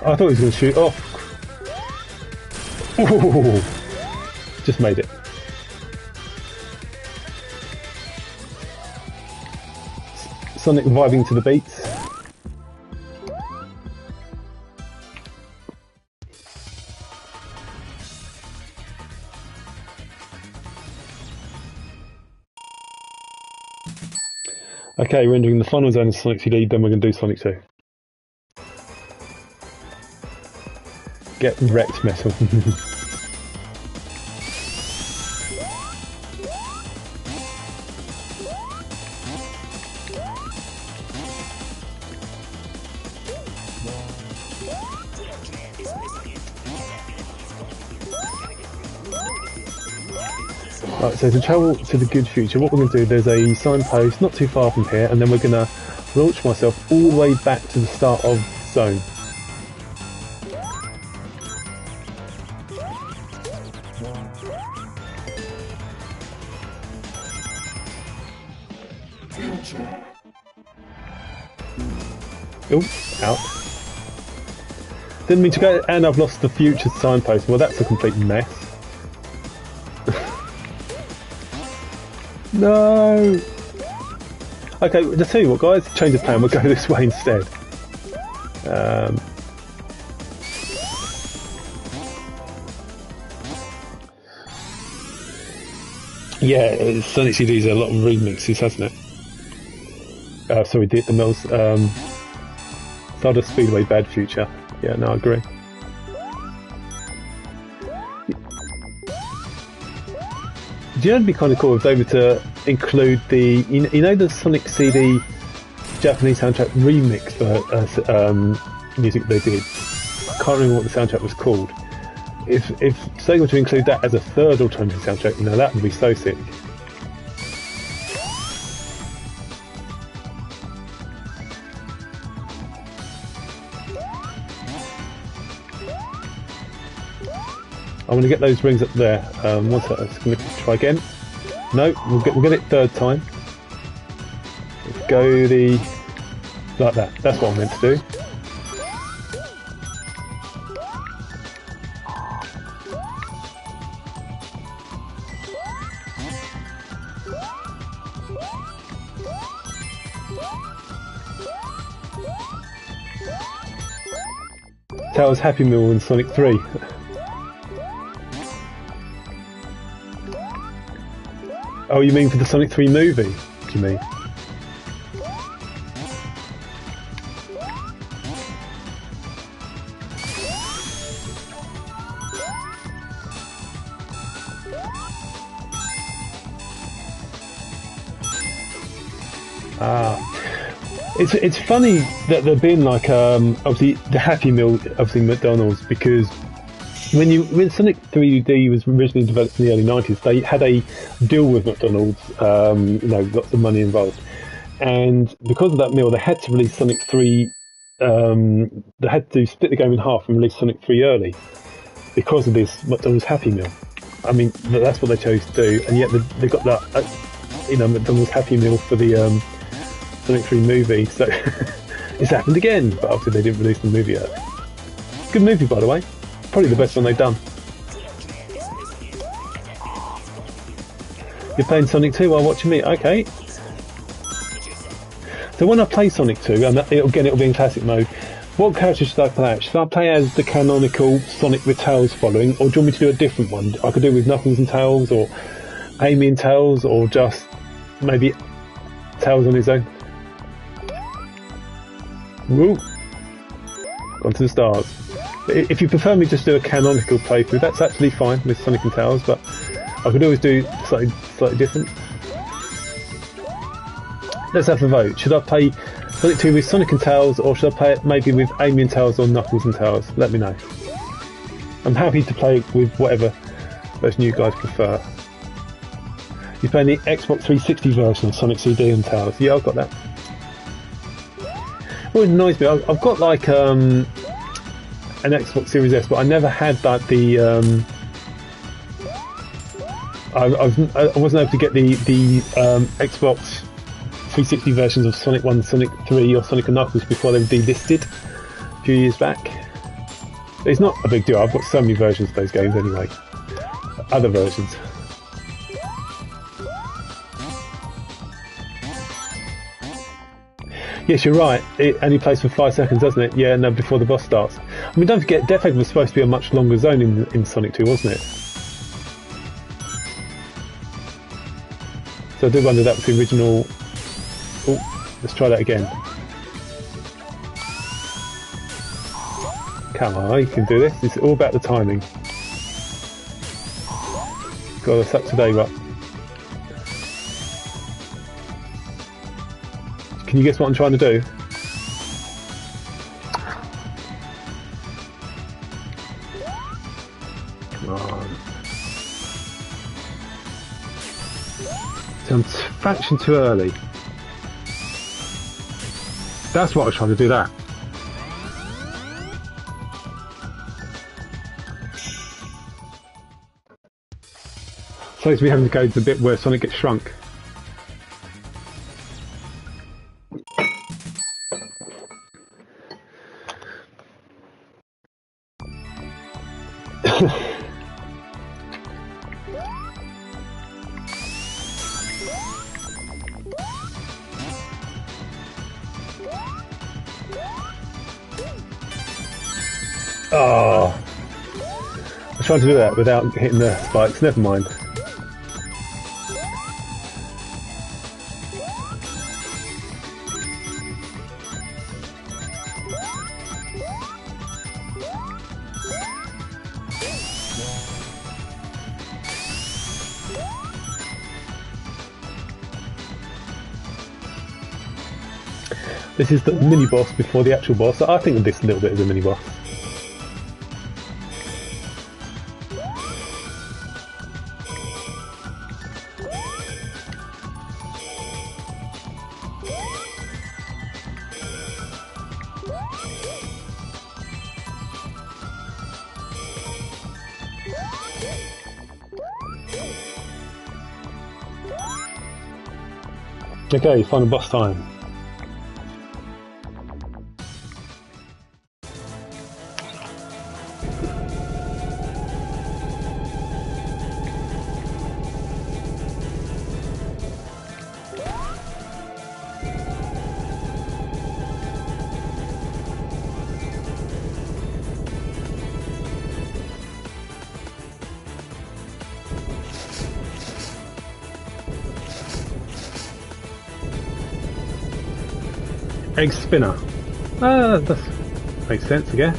I thought he was going to shoot off. Ooh, just made it. Sonic vibing to the beats. Okay, rendering the final zone of Sonic CD, then we're going to do Sonic 2. Get wrecked, Metal. Right, so to travel to the good future, what we're going to do, there's a signpost not too far from here, and then we're going to launch myself all the way back to the start of zone. Oh, out. Didn't mean to go, and I've lost the future signpost. Well, that's a complete mess. No! Okay, just tell you what, guys, change of plan, we'll go this way instead. Yeah, Sonic CD's a lot of remixes, hasn't it? Sorry, the Mills. Stardust Speedway, Bad Future. Yeah, no, I agree. Do you know it'd be kind of cool if they were to include the, you know the Sonic CD Japanese soundtrack remix for music they did? I can't remember what the soundtrack was called. If they were to include that as a third alternative soundtrack, you know, that would be so sick. I'm going to get those rings up there. One second, I'm going to try again. No, we'll get it third time. Let's go like that. That's what I meant to do. Tails Happy Meal in Sonic 3. Oh, you mean for the Sonic 3 movie? Do you mean? It's funny that there have been like obviously the Happy Meal, obviously McDonald's, because when Sonic 3D was originally developed in the early 90s, they had a deal with McDonald's, you know, lots of money involved, and because of that meal, they had to release Sonic 3. They had to split the game in half and release Sonic 3 early because of this McDonald's Happy Meal. I mean, that's what they chose to do, and yet they got that, you know, McDonald's Happy Meal for the Sonic 3 movie. So it's happened again, but obviously they didn't release the movie yet. Good movie, by the way. Probably the best one they've done. You're playing Sonic 2 while watching me? Okay. So when I play Sonic 2, and it'll be in classic mode, what character should I play as? Should I play as the canonical Sonic with Tails following, or do you want me to do a different one? I could do with Knuckles and Tails, or Amy and Tails, or just maybe Tails on his own. Woo! Gone to the stars. If you prefer me just do a canonical playthrough, that's actually fine with Sonic and Tails, but I could always do slightly different. Let's have a vote. Should I play Sonic 2 with Sonic and Tails, or should I play it maybe with Amy and Tails or Knuckles and Tails? Let me know. I'm happy to play with whatever version you guys prefer. You're playing the Xbox 360 version of Sonic CD and Tails. Yeah, I've got that. What annoys me, I've got like an Xbox Series S, but I never had that. I wasn't able to get the Xbox 360 versions of Sonic 1, Sonic 3 or Sonic and Knuckles before they were delisted a few years back. It's not a big deal, I've got so many versions of those games anyway. Other versions. Yes, you're right. It only plays for 5 seconds, doesn't it? Yeah, no, before the boss starts. I mean, don't forget, Death Egg was supposed to be a much longer zone in Sonic 2, wasn't it? So I do wonder that was the original... Oh, let's try that again. Come on, you can do this. It's all about the timing. God, that's up today, but... Can you guess what I'm trying to do? Come on. So I'm a fraction too early. That's what I was trying to do, that. Saves me having to go to the bit where Sonic gets shrunk. Oh, I was trying to do that without hitting the spikes. Never mind. This is the mini boss before the actual boss. I think of this a little bit as a mini boss. Okay, final boss time. Egg spinner. That makes sense, I guess.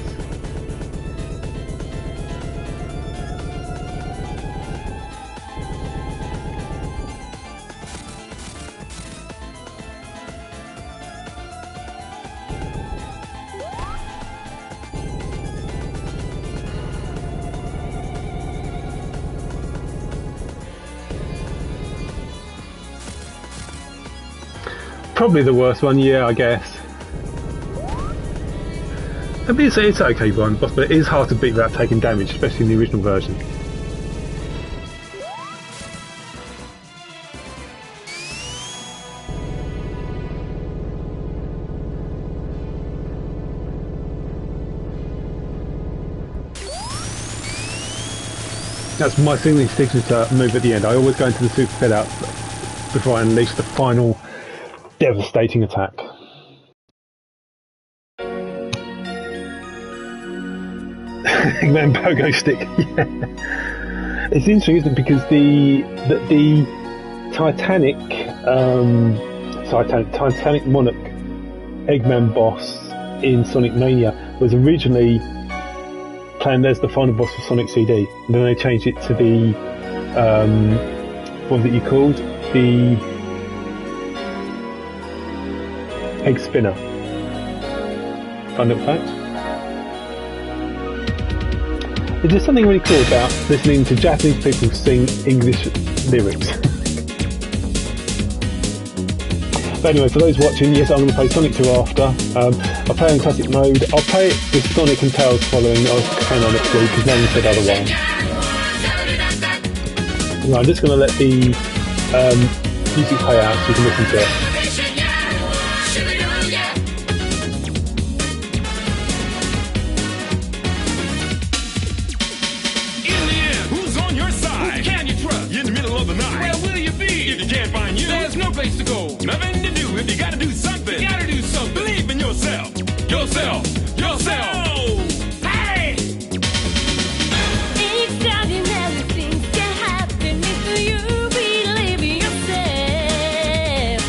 Probably the worst one, yeah, I guess. I mean, it's an okay one, but it is hard to beat without taking damage, especially in the original version. That's my signature move at the end. I always go into the super fit out before I unleash the final devastating attack. Eggman pogo stick. Yeah. It's interesting, isn't it? Because the Titanic Monarch Eggman boss in Sonic Mania was originally planned as the final boss for Sonic CD, and then they changed it to the what was it you called? The Egg Spinner. Fun little fact. There's just something really cool about listening to Japanese people sing English lyrics. But anyway, for those watching, yes, I'm going to play Sonic 2 after. I'll play in classic mode. I'll play it with Sonic and Tails following. I'll canonically, because no one said otherwise. Right, I'm just going to let the music play out so you can listen to it. Place to go, nothing to do. If you gotta do something, you gotta do something. Believe in yourself, yourself, yourself. Hey! Extraordinary things can happen if you believe in yourself.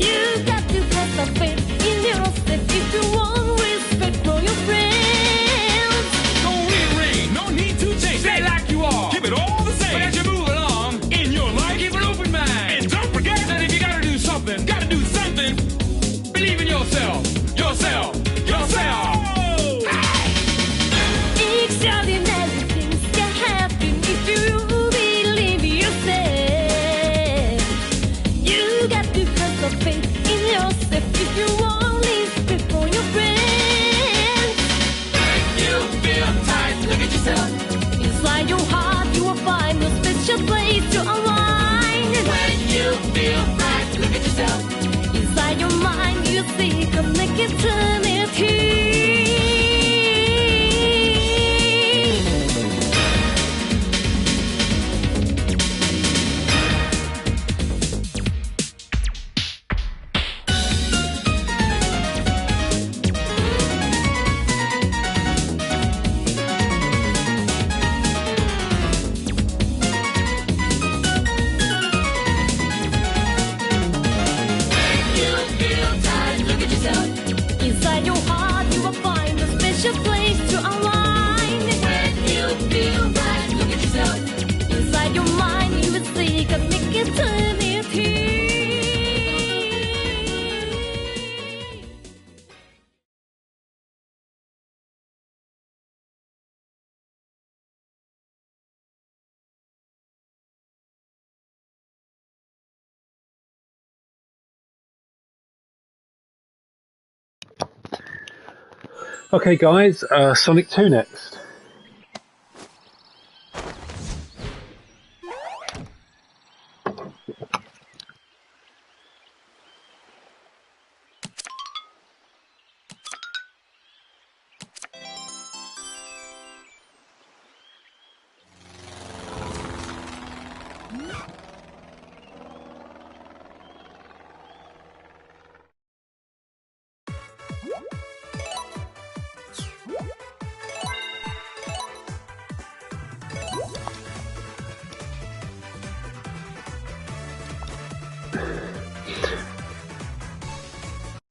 You got to have some faith in yourself if you want respect from your friends. Don't rearrange, no need to change. Stay like you are, keep it all the same. But as you move along in your life, keep an open mind. And don't forget that if you gotta do something, believe in yourself, yourself, yourself. Extraordinary things can happen if you believe in yourself. You got to have some faith in yourself if you want respect for your friends. When you feel tight, look at yourself. Inside your heart you will find a special place to align. When you feel right, look at yourself. Inside your mind you see connected eternity. feel tight, look at yourself. Inside your heart, you will find a special place to unwind. When you feel right, look at yourself. Inside your mind, you will see cosmic eternity. Okay, guys, Sonic 2 next.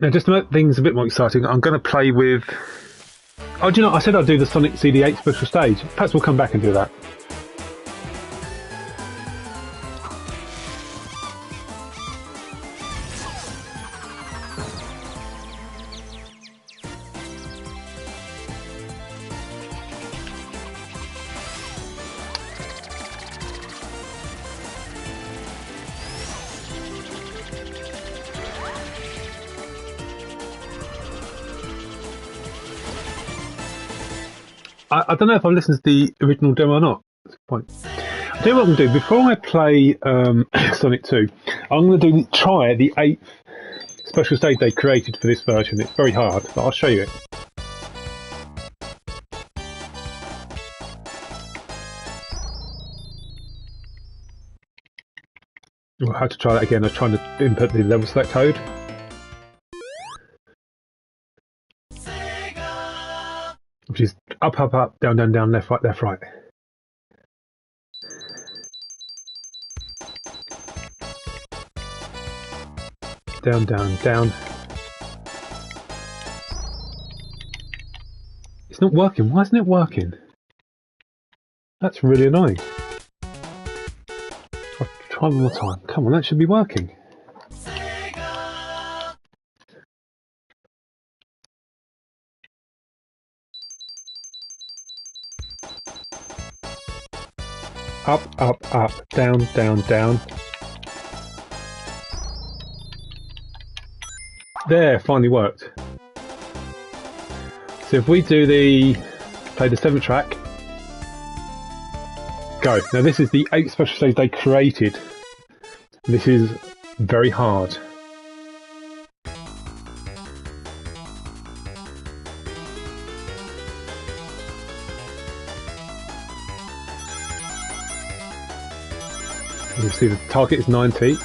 Now, just to make things a bit more exciting, I'm going to play with... Oh, do you know, I said I'd do the Sonic CD8 special stage. Perhaps we'll come back and do that. I don't know if I've listened to the original demo or not. That's the point. I'll tell you what I'm going to do. Before I play Sonic 2, I'm going to try the 8th special stage they created for this version. It's very hard, but I'll show you it. I'll have to try that again. I was trying to input the level select code. Which is up, up, up, down, down, down, left, right, left, right. Down, down, down. It's not working. Why isn't it working? That's really annoying. I'll try one more time. Come on, that should be working. Up, up, up, down, down, down. There, finally worked. So if we do play the 7th track, go. Now this is the 8th special stage they created. This is very hard. You see the target is 90.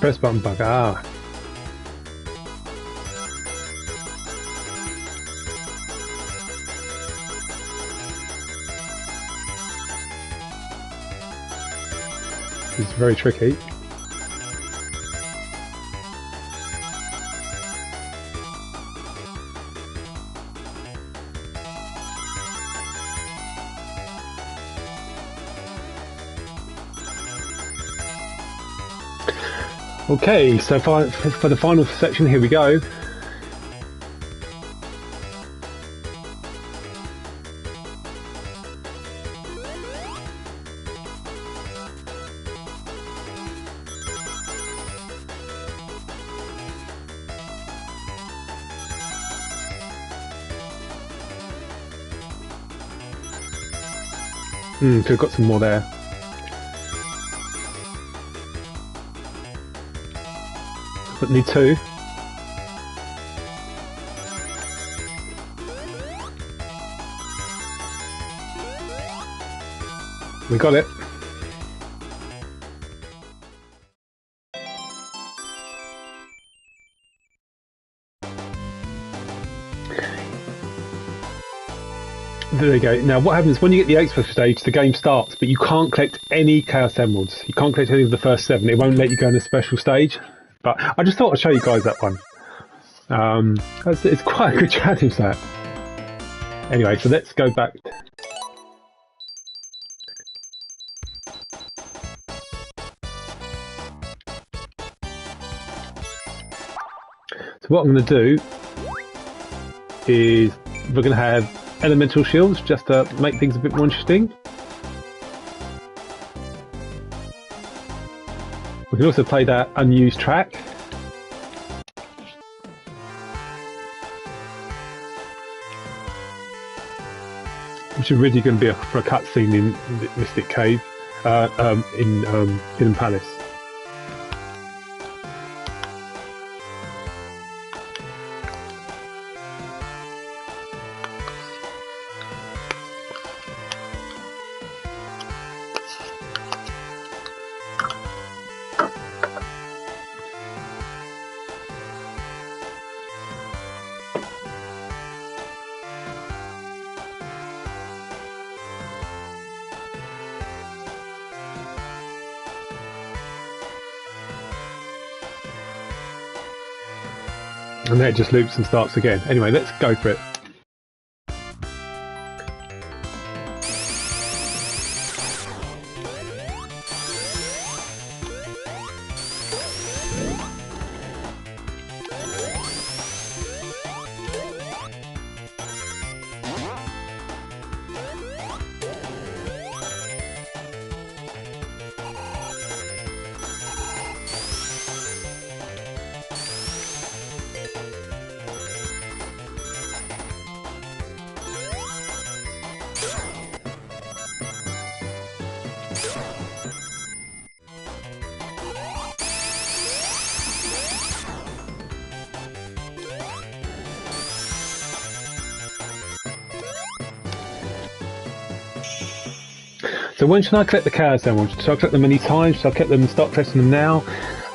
Press button bug. Ah. It's very tricky. Okay, so for the final section, here we go. Could have got some more there. But need 2. We got it. There we go. Now what happens when you get the 8th special stage, the game starts, but you can't collect any Chaos Emeralds. You can't collect any of the first 7. It won't let you go in a special stage. But I just thought I'd show you guys that one. It's quite a good challenge, that. Anyway, so let's go back. So what I'm going to do is we're going to have elemental shields just to make things a bit more interesting. We can also play that unused track. Which is really going to be for a cutscene in Mystic Cave, in Hidden Palace. And then it just loops and starts again. Anyway, let's go for it. So when should I collect the Chaos Emeralds? Should I collect them many times? Should I collect them and start collecting them now?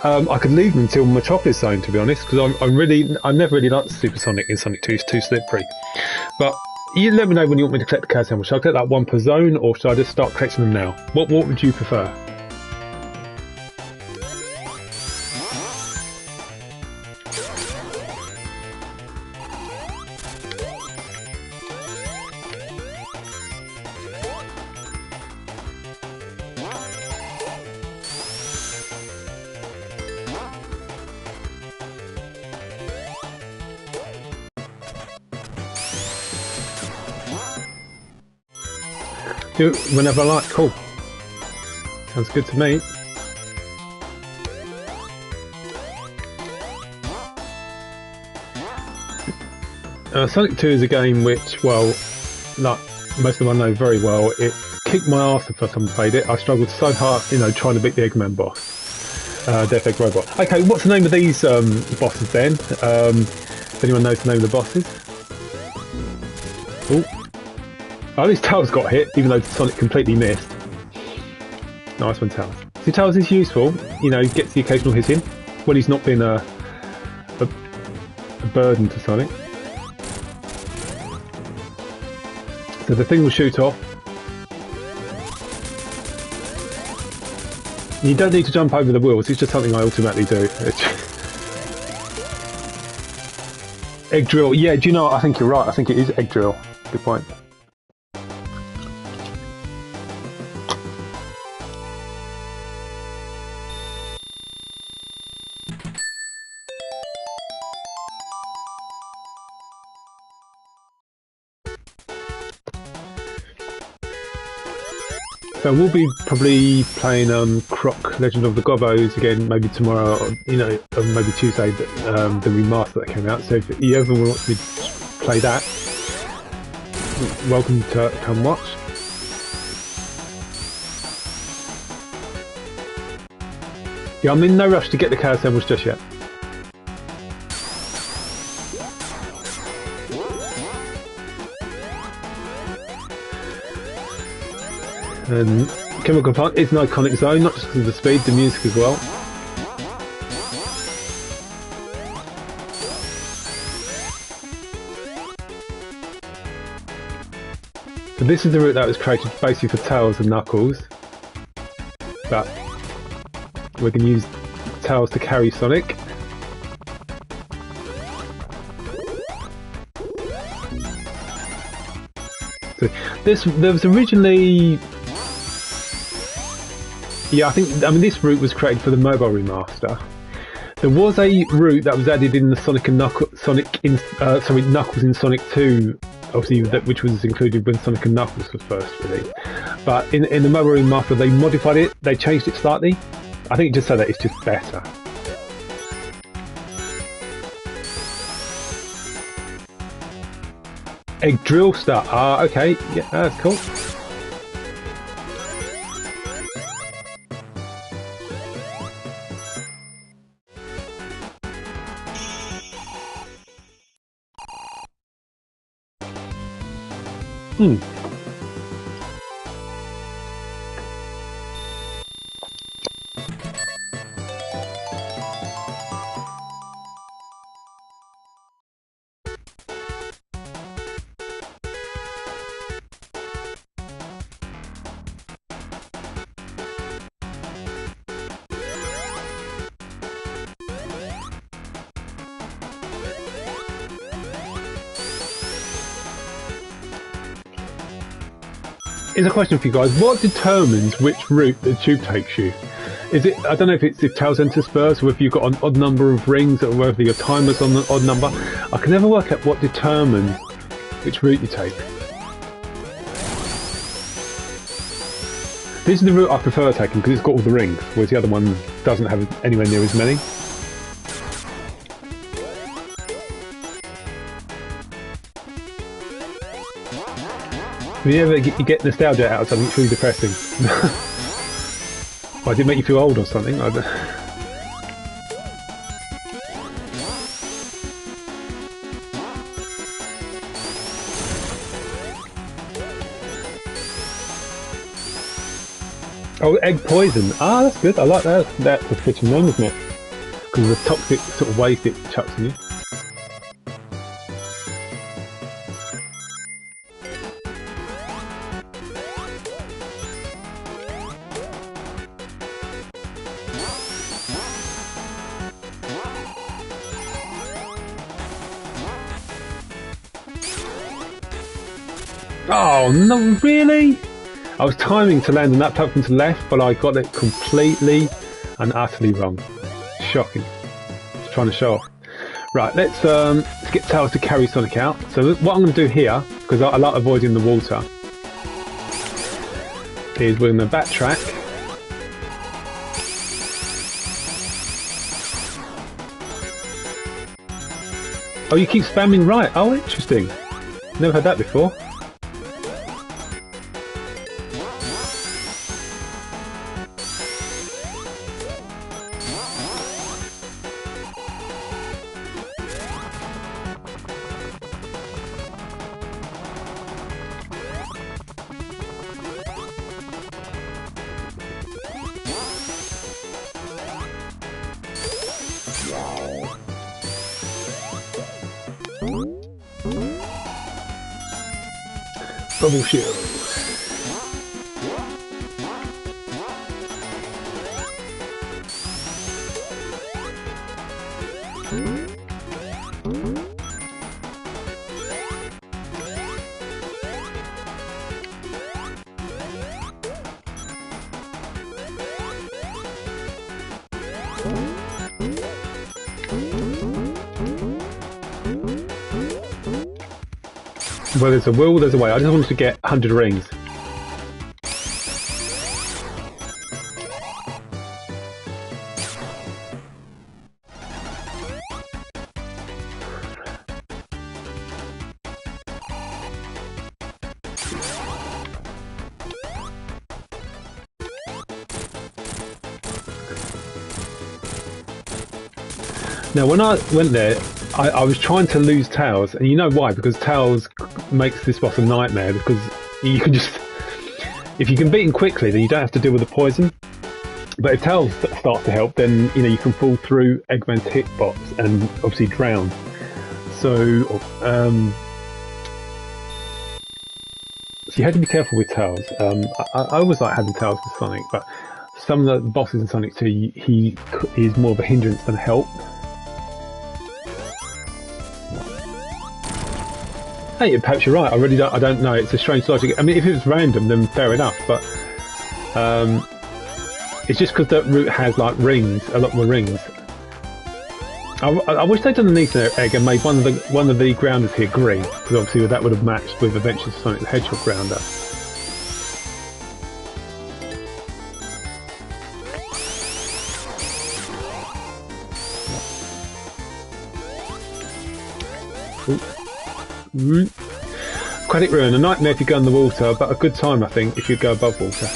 I could leave them until Metropolis Zone, to be honest, because I never really liked Supersonic in Sonic 2. It's too slippery. But you let me know when you want me to collect the Chaos Emeralds. Should I collect that one per zone, or should I just start collecting them now? What would you prefer? Do it whenever I like. Cool. Sounds good to me. Sonic 2 is a game which, well, like most of them I know very well, it kicked my ass the first time I played it. I struggled so hard, trying to beat the Eggman boss. Death Egg Robot. Okay, what's the name of these bosses then? If anyone knows the name of the bosses? Oh. At least Tails got hit, even though Sonic completely missed. Nice one, Tails. See, Tails is useful, gets the occasional hit in, when he's not been a burden to Sonic. So the thing will shoot off. You don't need to jump over the wheels, it's just something I automatically do. Egg Drill, yeah, do you know what? I think you're right, I think it is Egg Drill. Good point. So we'll be probably playing Croc Legend of the Gobos again, maybe tomorrow, or, maybe Tuesday, the remaster that came out. So if you ever want to play that, welcome to come watch. Yeah, I'm in no rush to get the Chaos Emeralds just yet. And Chemical Plant is an iconic zone, not just because of the speed, the music as well. So this is the route that was created basically for Tails and Knuckles. But we can use Tails to carry Sonic. So there was originally... Yeah, I mean this route was created for the mobile remaster. There was a route that was added in the Sonic and Knuckles in Sonic 2, obviously which was included when Sonic and Knuckles was first released. But in the mobile remaster, they modified it. They changed it slightly. I think just so that it's just better. Egg drill start. Ah, okay. Yeah, that's cool. Here's a question for you guys. What determines which route the tube takes you? Is it, I don't know if it's if Tails enters first, or if you've got an odd number of rings, or whether your timer's on the odd number. I can never work out what determines which route you take. This is the route I prefer taking because it's got all the rings, whereas the other one doesn't have anywhere near as many. If you ever get nostalgia out of something, it's really depressing. Why, did it make you feel old or something? I don't... Oh, egg poison. Ah, that's good. I like that. That's a fitting name, isn't it? Because of the toxic sort of waste it chucks in you. Oh, no, really? I was timing to land on that platform to the left, but I got it completely and utterly wrong. Shocking. Just trying to show off. Right, let's get Tails to carry Sonic out. So what I'm going to do here, because I like avoiding the water, is we're going to backtrack. Oh, you keep spamming right. Oh, interesting. Never had that before. Bubble shield. Well, there's a will, there's a way. I just wanted to get 100 rings. Now, when I went there, I was trying to lose Tails, and you know why? Because Tails makes this boss a nightmare, because you can just... If you can beat him quickly, then you don't have to deal with the poison. But if Tails starts to help, then you can fall through Eggman's hitbox and obviously drown. So you have to be careful with Tails. I always like having Tails with Sonic, but some of the bosses in Sonic 2, he is more of a hindrance than help. Hey, perhaps you're right. I don't know. It's a strange logic. I mean, if it was random, then fair enough. But it's just because that route has like rings, a lot more rings. I wish they'd done an Easter egg and made one of the grounders here green, because obviously that would have matched with Adventures of Sonic the Hedgehog grounder. Aquatic Ruin, a nightmare if you go in the water, but a good time I think if you go above water.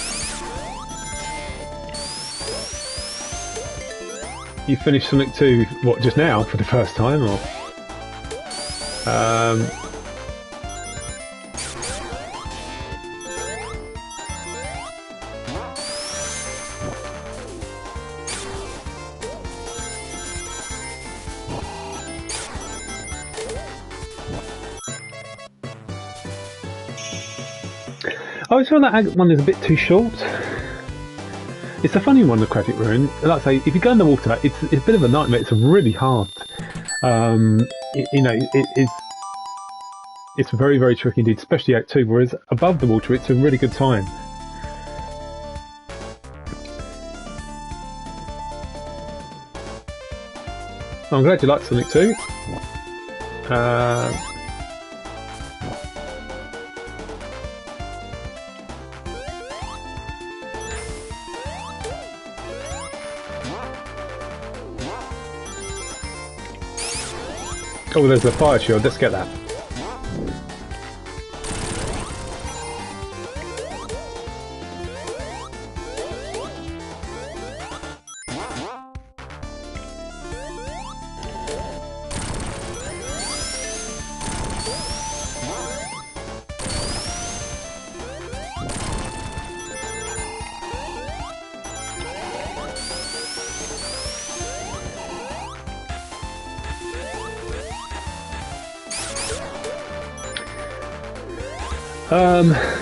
You finished Sonic 2, what, just now for the first time, or? I always feel that one is a bit too short. It's a funny one, the Aquatic Ruin. Like I say, if you go in the water, it's a bit of a nightmare. It's really hard. It's very, very tricky indeed, especially Act 2, whereas above the water, it's a really good time. I'm glad you like Sonic 2. Oh, there's a fire shield. Let's get that.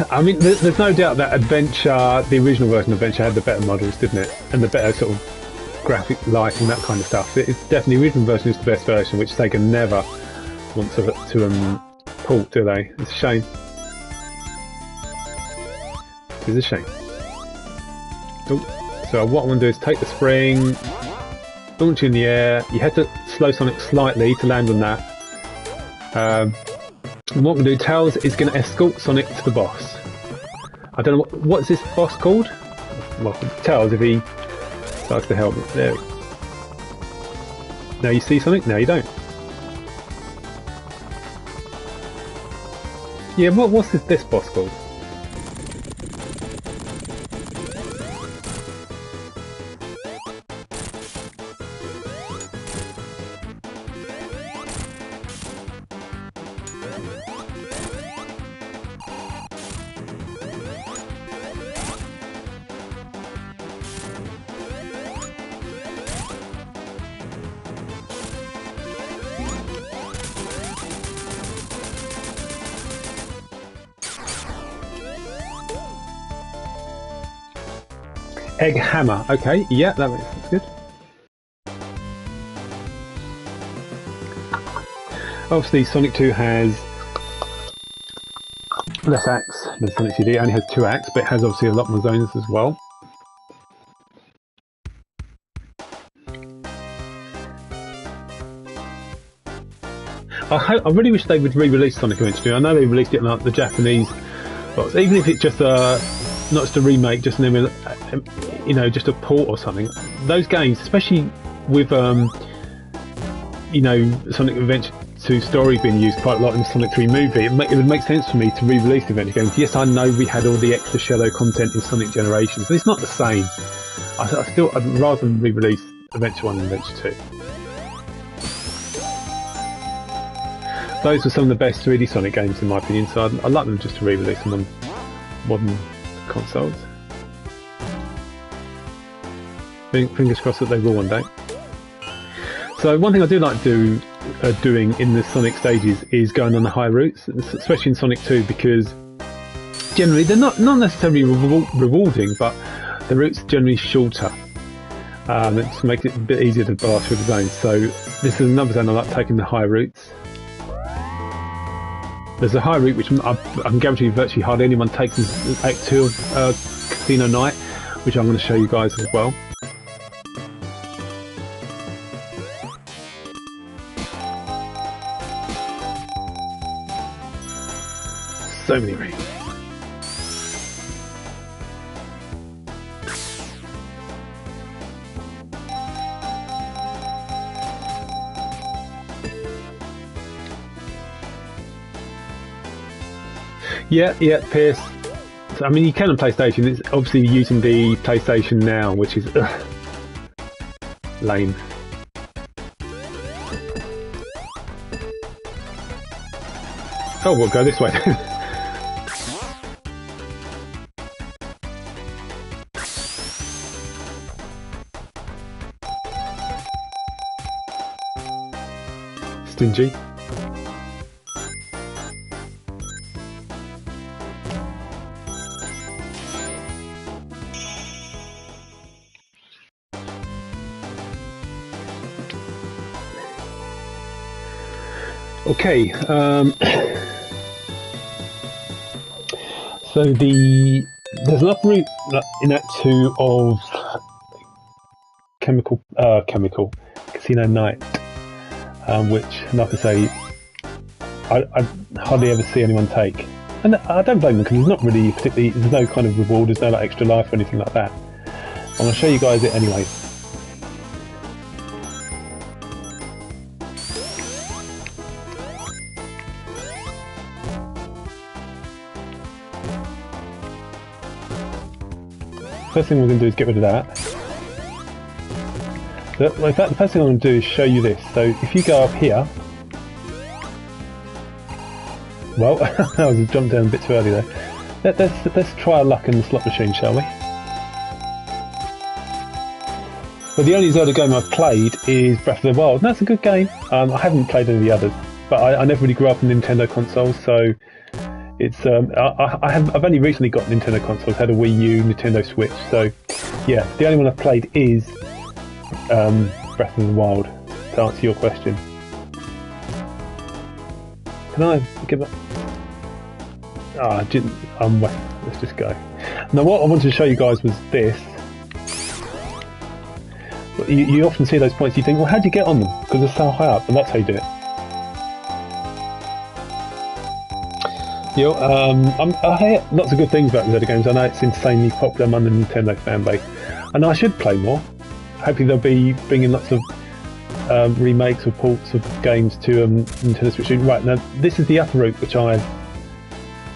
I mean, there's no doubt that Adventure, the original version of Adventure, had the better models, didn't it? And the better sort of graphic lighting, that kind of stuff. It's definitely, the original version is the best version, which Sega never want to port, do they? It's a shame. It is a shame. Oh, so what I want to do is take the spring, launch in the air. You had to slow Sonic slightly to land on that. And what we're going to do, Tails is going to escort Sonic to the boss. I don't know what's this boss called? Well, Tails, if he starts to help. There. Now you see Sonic? No, you don't. Yeah, what's this boss called? Egg Hammer. Okay, yeah, that's good. Obviously, Sonic 2 has less acts than Sonic CD. It only has 2 acts, but it has obviously a lot more zones as well. I really wish they would re-release Sonic Adventure 2. I know they released it in like the Japanese box, even if it's just not just a remake, just just a port or something. Those games, especially with Sonic Adventure 2 story being used quite a lot in the Sonic 3 movie, it would make sense for me to re-release the Adventure games. Yes, I know we had all the extra Shadow content in Sonic Generations, but it's not the same. I'd rather than re-release Adventure 1 and Adventure 2. Those were some of the best 3D Sonic games in my opinion, so I'd like them just to re-release them on modern consoles. Fingers crossed that they will one day. So one thing I do like doing in the Sonic stages is going on the high routes, especially in Sonic 2, because generally they're not necessarily rewarding, but the routes are generally shorter. It just makes it a bit easier to blast through the zones. So this is another zone I like taking, the high routes. There's a high route which I can guarantee virtually hardly anyone takes in Act 2 of Casino Night, which I'm going to show you guys as well. So many routes. Yeah, Pierce. So, I mean, you can on PlayStation. It's obviously using the PlayStation Now, which is lame. Oh, we'll go this way. Stingy. Okay, so there's an upper route in Act 2 of Chemical Casino Night, which, like I say, I hardly ever see anyone take, and I don't blame them because there's not really particularly, there's no kind of reward, there's no like extra life or anything like that. I'm going to show you guys it anyway. First thing we're going to do is get rid of that. The first thing I'm going to do is show you this. So if you go up here, well, I was jumped down a bit too early there. Let's try our luck in the slot machine, shall we? Well, the only Zelda game I've played is Breath of the Wild, and that's a good game. I haven't played any of the others, but I never really grew up on Nintendo consoles, so it's I've only recently got Nintendo consoles, had a Wii U, Nintendo Switch, so yeah, the only one I've played is Breath of the Wild, to answer your question. Can I give it? I didn't. Let's just go. Now, what I wanted to show you guys was this. You often see those points, you think, well, how do you get on them? Because they're so high up, and that's how you do it. I hear lots of good things about Zelda games. I know it's insanely popular among the Nintendo fan base, and I should play more. Hopefully they'll be bringing lots of remakes or ports of games to Nintendo Switch. Right, now this is the upper route, which I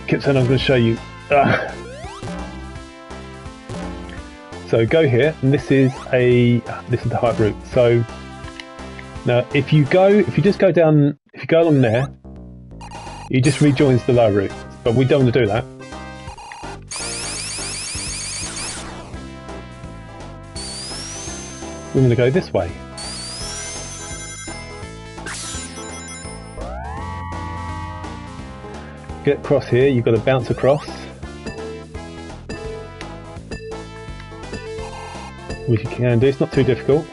kept saying I was going to show you. So go here, and this is the high route. So now if you just go down, if you go along there, it just rejoins the low route, but we don't want to do that. We're going to go this way. Get across here, you've got to bounce across, which you can do, it's not too difficult.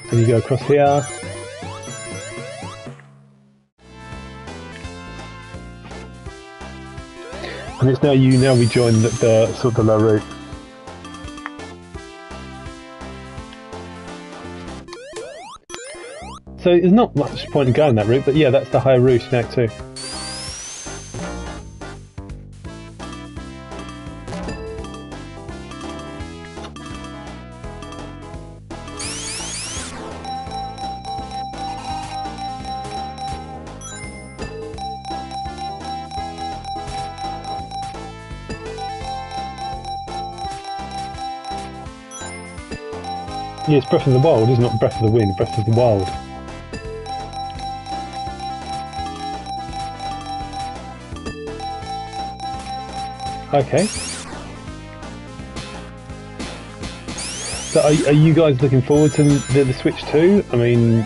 And you go across here. And it's now rejoin the sort of the low route. So there's not much point in going that route, but yeah, that's the higher route in Act 2. Yeah, it's Breath of the Wild, isn't it? Breath of the Wind, Breath of the Wild. Okay. So are you guys looking forward to the Switch 2? I mean,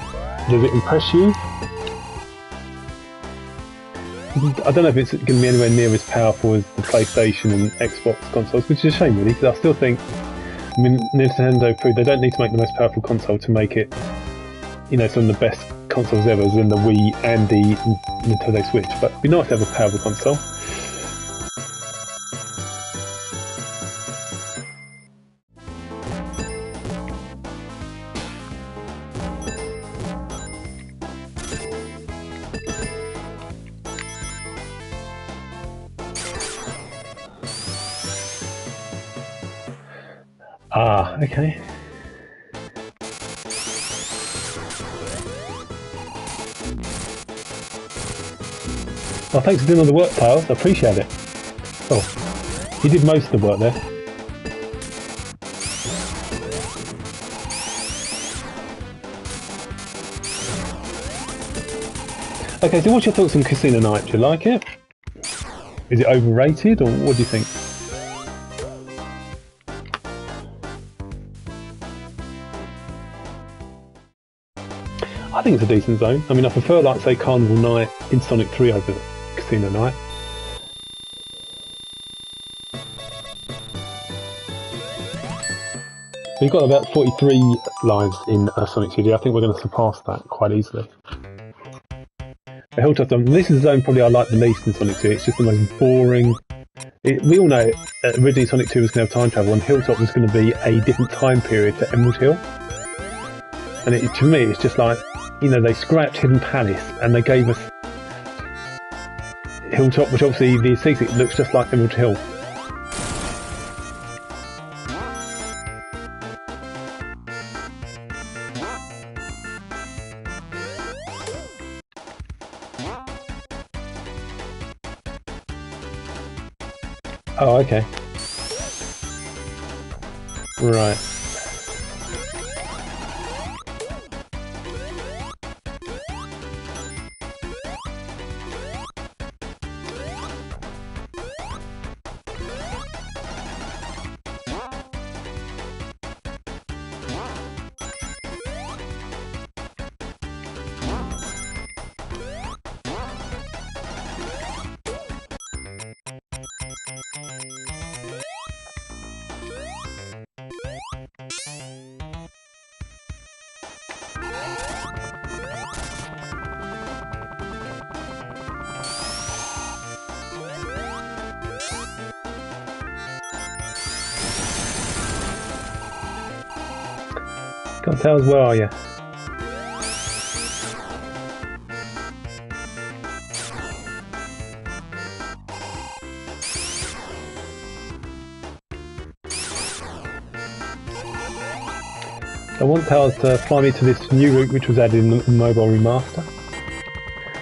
does it impress you? I don't know if it's going to be anywhere near as powerful as the PlayStation and Xbox consoles, which is a shame really, because I still think, I mean, Nintendo proved they don't need to make the most powerful console to make it, you know, some of the best consoles ever, as in the Wii and the Nintendo Switch, but it'd be nice to have a powerful console. Ah, okay. Well, thanks for doing all the work, Tiles. I appreciate it. Oh, you did most of the work there. Okay, so what's your thoughts on Casino Night? Do you like it? Is it overrated, or what do you think? I think it's a decent zone. I mean, I prefer, like, say, Carnival Night in Sonic 3 over Casino Night. We've got about 43 lives in Sonic CD. I think we're going to surpass that quite easily. The Hilltop Zone. This is the zone probably I like the least in Sonic 2. It's just the most boring. We all know originally Sonic 2 was going to have time travel, and Hilltop was going to be a different time period to Emerald Hill. And to me, it's just like, you know, they scrapped Hidden Palace and they gave us Hilltop, which obviously the aesthetic looks just like Emerald Hill. Oh, okay. Right. Can't tell as well, are you? I want Tails to fly me to this new route which was added in the mobile remaster.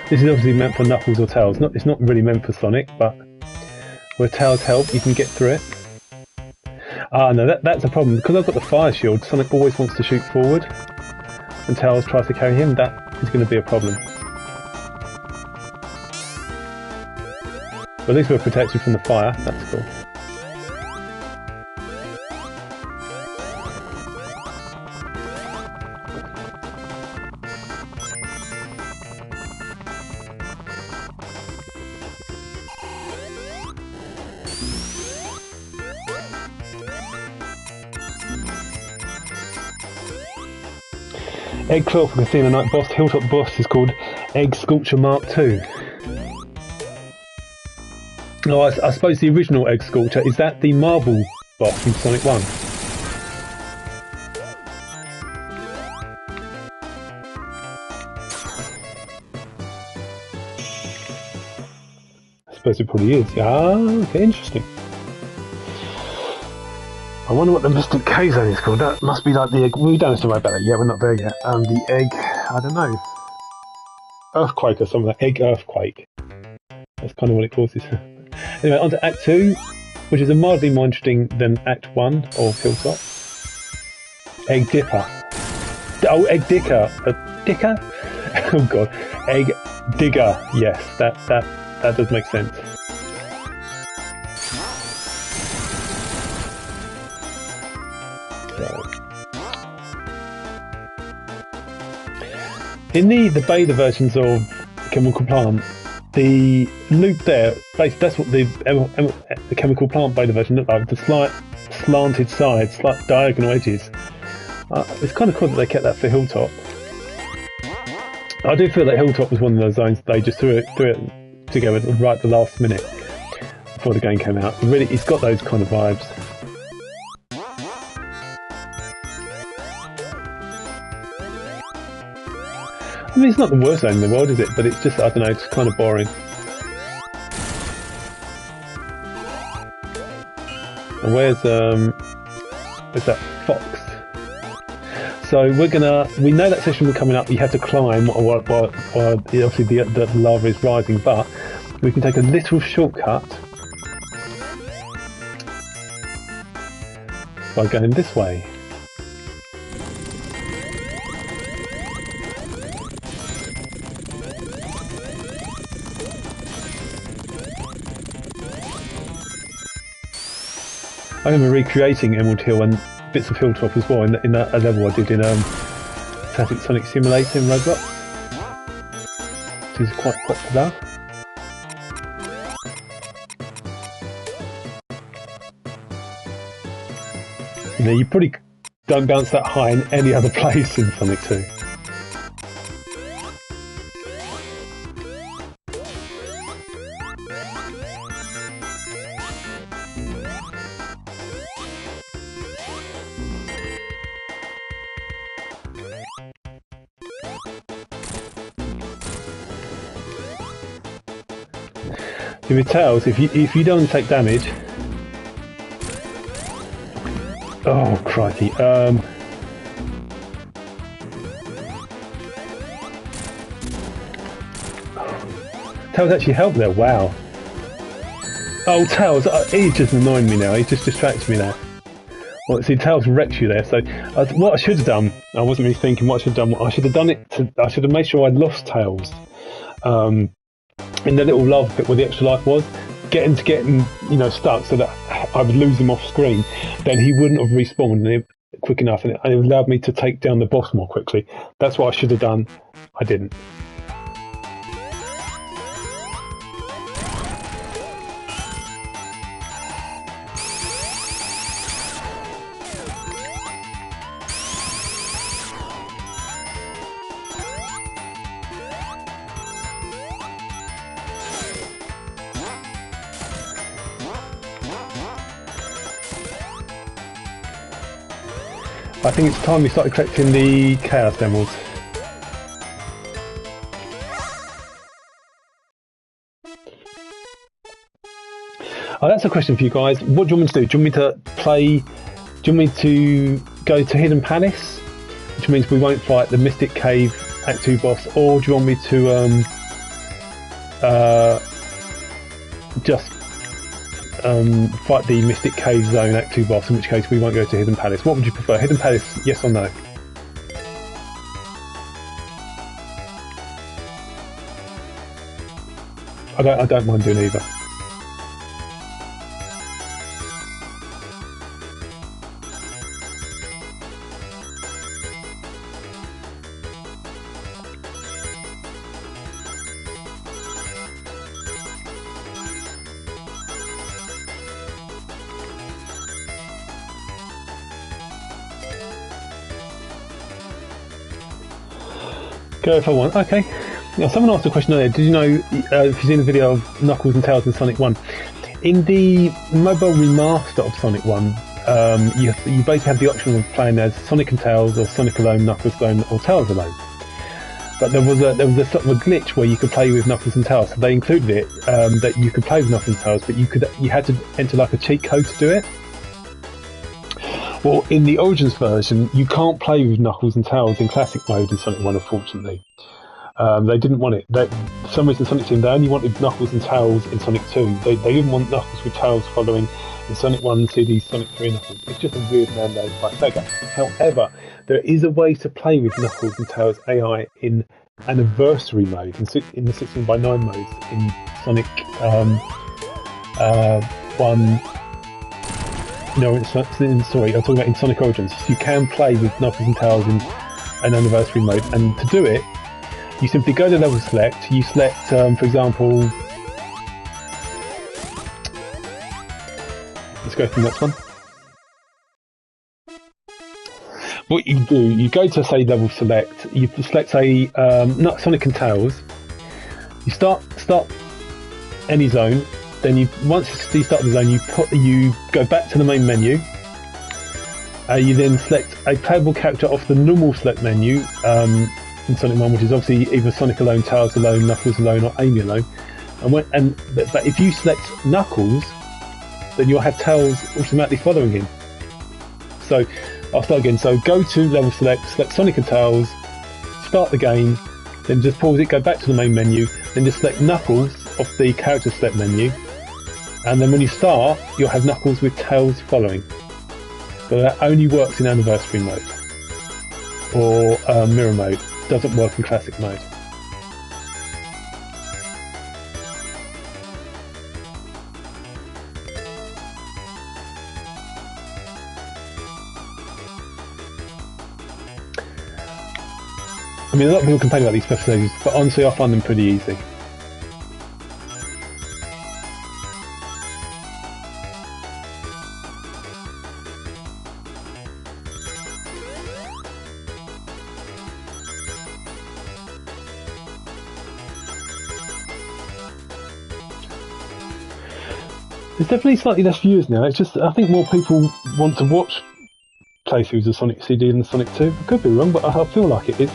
This is obviously meant for Knuckles or Tails. It's not really meant for Sonic, but with Tails' help you can get through it. Ah, no, that's a problem. Because I've got the fire shield, Sonic always wants to shoot forward. And Tails tries to carry him, that is going to be a problem. But at least we're protected from the fire, that's cool. Egg 12 for Casino Night boss. Hilltop boss is called Egg Sculpture Mark II. Oh, I suppose the original Egg Sculpture, is that the marble boss from Sonic 1? I suppose it probably is. Ah, okay, interesting. I wonder what the Mystic K Zone is called. That must be like the egg. We don't have to worry about that yet, we're not there yet. The egg, I don't know. Earthquake or something like Egg Earthquake. That's kind of what it causes. Anyway, on to Act 2, which is a mildly more interesting than Act 1 of Hilltop. Egg dipper. Oh, egg dicker. Dicker? Oh god. Egg digger. Yes, that does make sense. So. In the beta versions of Chemical Plant, the loop there, basically that's what the Chemical Plant beta version looked like, the slight slanted sides, slight diagonal edges. It's kind of cool that they kept that for Hilltop. I do feel that Hilltop was one of those zones they just threw it together right at the last minute before the game came out. Really, it's got those kind of vibes. I mean, it's not the worst zone in the world, is it? But it's just, I don't know, it's kind of boring. And where's that fox? So we know that session will coming up. You have to climb while obviously the lava is rising, but we can take a little shortcut by going this way. I remember recreating Emerald Hill and bits of Hilltop as well in that level I did in Static Sonic Simulator in Roblox, which is quite popular. You know, you probably don't bounce that high in any other place in Sonic 2. With Tails, if you don't take damage, oh crikey, Tails actually helped there. Wow. Oh, Tails, he's just annoying me now. He just distracts me now. Well, see, Tails wrecks you there. So, what I should have done, I wasn't really thinking what I should have done. I should have done it. I should have made sure I'd lost Tails. In the little lava pit where the extra life was, getting stuck so that I would lose him off screen, then he wouldn't have respawned quick enough, and it allowed me to take down the boss more quickly. That's what I should have done. I didn't. I think it's time we started collecting the Chaos Emeralds. Oh, that's a question for you guys. What do you want me to do? Do you want me to play? Do you want me to go to Hidden Palace, which means we won't fight the Mystic Cave Act 2 boss, or do you want me to just fight the Mystic Cave Zone Act 2 boss, in which case we won't go to Hidden Palace? What would you prefer? Hidden Palace, yes or no? I don't mind doing either. Go if I want. Okay. Now, someone asked a question earlier. Did you know, if you've seen the video of Knuckles and Tails in Sonic 1, in the mobile remaster of Sonic 1, you basically have the option of playing as Sonic and Tails, or Sonic alone, Knuckles alone, or Tails alone. But there was a sort of a glitch where you could play with Knuckles and Tails. So they included it that you could play with Knuckles and Tails, but you had to enter like a cheat code to do it. Well, in the Origins version, you can't play with Knuckles and Tails in classic mode in Sonic 1, unfortunately. They didn't want it. For some reason, Sonic Team, they only wanted Knuckles and Tails in Sonic 2. They didn't want Knuckles with Tails following in Sonic 1 CD, Sonic 3 Knuckles. It's just a weird mandate by Sega. However, there is a way to play with Knuckles and Tails AI in anniversary mode, in the 16:9 modes in Sonic 1. No, sorry, I'm talking about in Sonic Origins. You can play with Knuckles and Tails in an anniversary mode, and to do it, you simply go to level select. You select, for example, let's go to the next one. What you do, you go to say level select. You select say not Sonic and Tails. You start any zone. Then once you start the zone, you go back to the main menu. You then select a playable character off the normal select menu in Sonic 1, which is obviously either Sonic alone, Tails alone, Knuckles alone, or Amy alone. But if you select Knuckles, then you'll have Tails automatically following him. So I'll start again. So go to level select Sonic and Tails, start the game, then just pause it, go back to the main menu, then just select Knuckles off the character select menu. And then when you start, you'll have Knuckles with Tails following. But that only works in anniversary mode or mirror mode. Doesn't work in classic mode. I mean, a lot of people complain about these special stages, but honestly, I find them pretty easy. There's definitely slightly less viewers now. It's just, I think more people want to watch playthroughs of Sonic CD than Sonic 2. I could be wrong, but I feel like it is.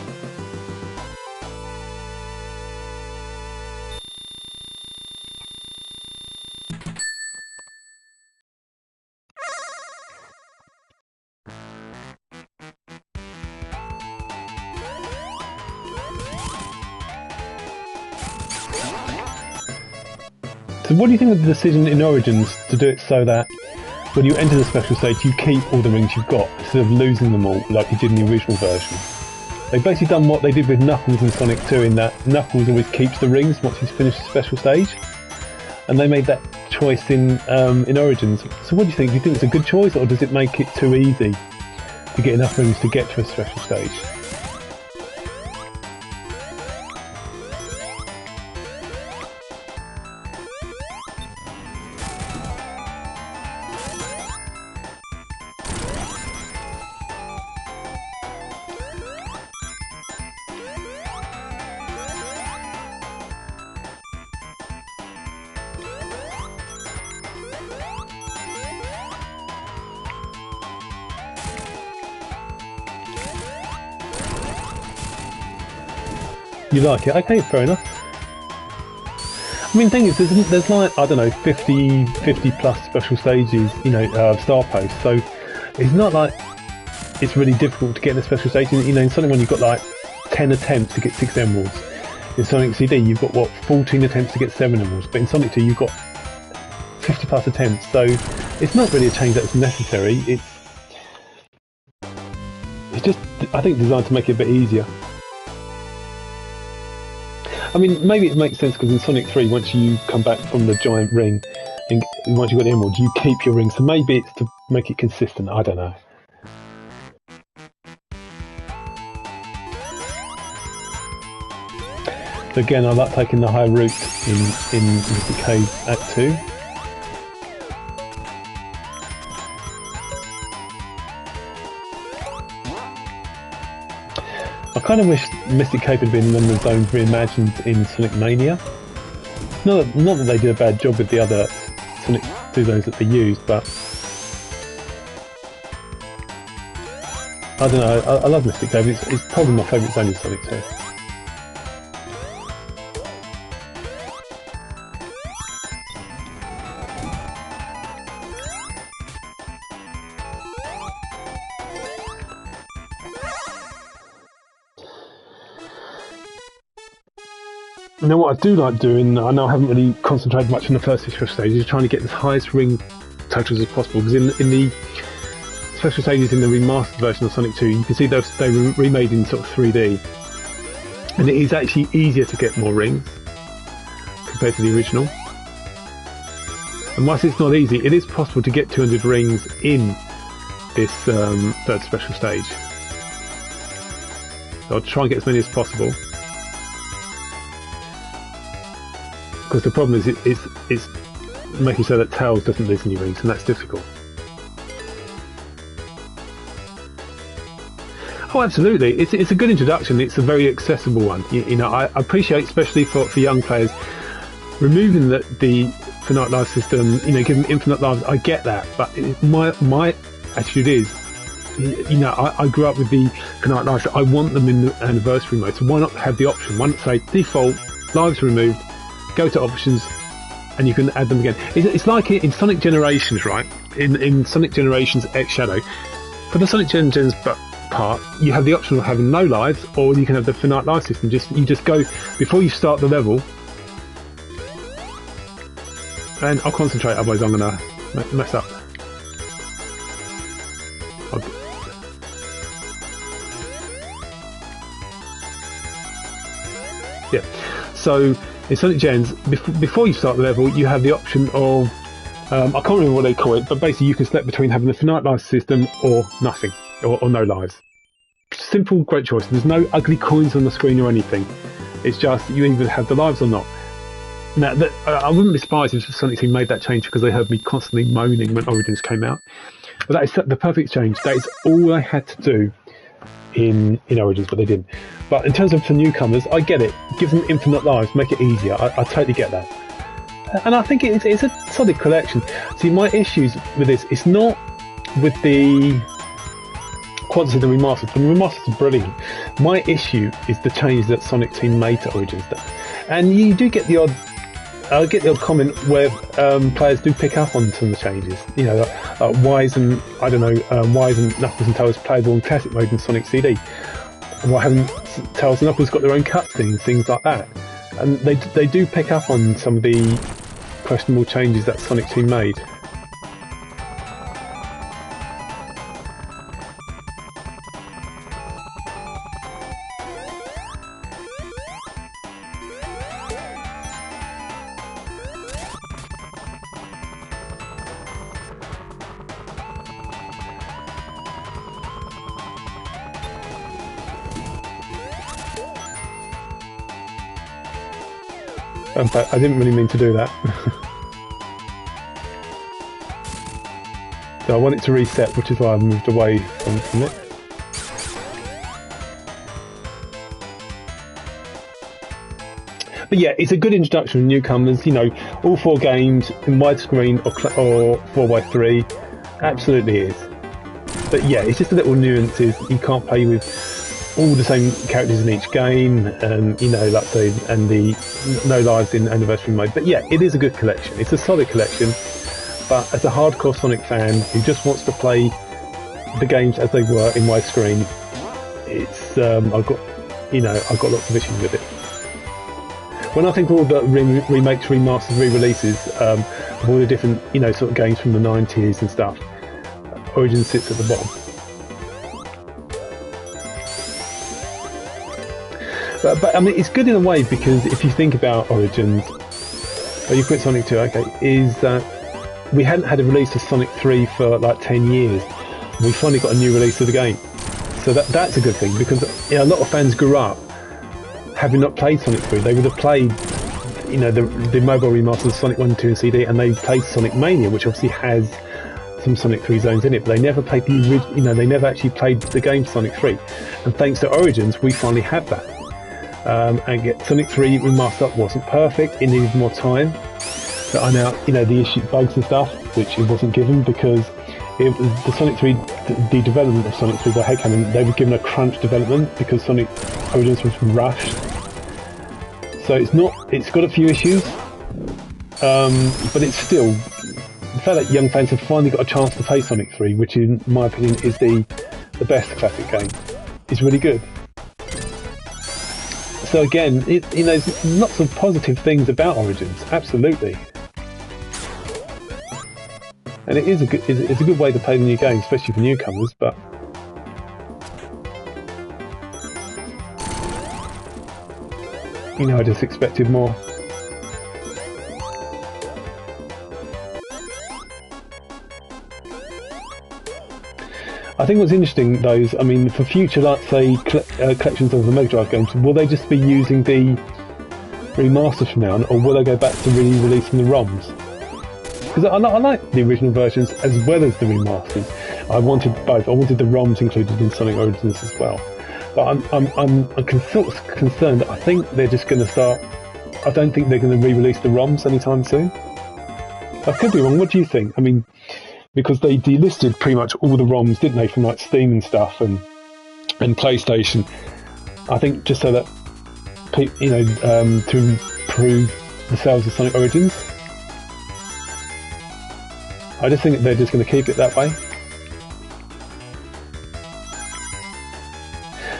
So what do you think of the decision in Origins to do it so that when you enter the special stage you keep all the rings you've got instead of losing them all like you did in the original version? They've basically done what they did with Knuckles in Sonic 2 in that Knuckles always keeps the rings once he's finished the special stage, and they made that choice in Origins. So what do you think? Do you think it's a good choice, or does it make it too easy to get enough rings to get to a special stage? You like it? Okay, fair enough. I mean, the thing is, there's like, I don't know, 50 plus special stages, you know, star posts, so it's not like it's really difficult to get in a special stage. You know, in Sonic 1 you've got like 10 attempts to get 6 emeralds. In Sonic CD you've got, what, 14 attempts to get 7 emeralds, but in Sonic 2 you've got 50 plus attempts, so it's not really a change that's necessary. It's just, I think, designed to make it a bit easier. I mean, maybe it makes sense because in Sonic 3, once you come back from the giant ring, and once you've got the emerald, you keep your ring. So maybe it's to make it consistent. I don't know. So again, I like taking the high route in Mystic Cave Act 2. I kind of wish Mystic Cave had been one of the zones reimagined in Sonic Mania. Not that they did a bad job with the other Sonic 2 zones that they used, but I don't know, I love Mystic Cave. It's probably my favourite zone in Sonic 2. Now what I do like doing, I know I haven't really concentrated much on the first 6 stages, is trying to get the highest ring totals as possible, because in the special stages in the remastered version of Sonic 2, you can see they were remade in sort of 3D, and it is actually easier to get more rings compared to the original. And whilst it's not easy, it is possible to get 200 rings in this third special stage. So I'll try and get as many as possible, because the problem is it's making sure that Tails doesn't lose any rings, and that's difficult. Oh, absolutely! It's a good introduction. It's a very accessible one. You know, I appreciate, especially for young players, removing the finite life system. You know, giving infinite lives. I get that, but my attitude is, you know, I grew up with the finite lives. I want them in the anniversary mode. So why not have the option? Why not say default lives removed? Go to options, and you can add them again. It's like in Sonic Generations, right? In Sonic Generations X Shadow, for the Sonic Generations part, you have the option of having no lives, or you can have the finite life system. You just go before you start the level, and I'll concentrate, otherwise I'm gonna mess up. Yeah. So in Sonic Gens, before you start the level, you have the option of I can't remember what they call it, but basically you can select between having the finite life system or nothing, or no lives. Simple, great choice. There's no ugly coins on the screen or anything. It's just you either have the lives or not. Now, I wouldn't be surprised if Sonic Team made that change, because they heard me constantly moaning when Origins came out. But that is the perfect change. That is all I had to do in Origins, but they didn't. But in terms of for newcomers, I get it. Give them infinite lives, make it easier. I totally get that. And I think it's a solid collection. See, my issues with this, it's not with the Quartz and the remasters. The remasters are brilliant. My issue is the change that Sonic Team made to Origins. And you do get the odd comment where players do pick up on some of the changes. You know, why isn't Knuckles and Tails playable in classic mode in Sonic CD? Why haven't Tails and Knuckles got their own cutscenes, things like that? And they do pick up on some of the questionable changes that Sonic Team made. In fact, I didn't really mean to do that. So I want it to reset, which is why I've moved away from it. But yeah, it's a good introduction for newcomers. You know, all 4 games in widescreen or 4x3, absolutely is. But yeah, it's just a little nuances. You can't play with all the same characters in each game, and you know, like say, and the no lives in anniversary mode. But yeah, it is a good collection. It's a solid collection. But as a hardcore Sonic fan who just wants to play the games as they were in widescreen, it's I've got lots of issues with it. When I think of all the remakes, remasters, re-releases of all the different sort of games from the 90s and stuff, Origins sits at the bottom. But I mean, it's good in a way, because if you think about Origins, you quit Sonic 2, okay, is that we hadn't had a release of Sonic 3 for like 10 years. We finally got a new release of the game. So that's a good thing, because a lot of fans grew up having not played Sonic 3. They would have played, the mobile remasters of Sonic 1, 2 and CD, and they played Sonic Mania, which obviously has some Sonic 3 zones in it, but they never played they never actually played the game Sonic 3. And thanks to Origins, we finally had that. And Sonic 3 remastered wasn't perfect, it needed more time. But I know, the issue, bugs and stuff, which it wasn't given, because it was the Sonic 3, the development of Sonic 3 by Headcanon, they were given a crunch development because Sonic Origins was rushed. So it's got a few issues, but it's still, the fact that young fans have finally got a chance to play Sonic 3, which in my opinion is the best classic game, is really good. So again, there's lots of positive things about Origins, absolutely. and it is it's a good way to play the new game, especially for newcomers. But you know, I just expected more. I think what's interesting though is, I mean, for future, like say, collections of the Mega Drive games, will they just be using the remasters from now on, or will they go back to re-releasing the ROMs? Because I like the original versions as well as the remasters. I wanted both. I wanted the ROMs included in Sonic Origins as well. But I'm sort of concerned that I think they're just going to start. I don't think they're going to re-release the ROMs anytime soon. I could be wrong. What do you think? I mean, because they delisted pretty much all the ROMs, didn't they, from like Steam and stuff and PlayStation. I think just so that you know, to improve the sales of Sonic Origins. I just think they're just going to keep it that way.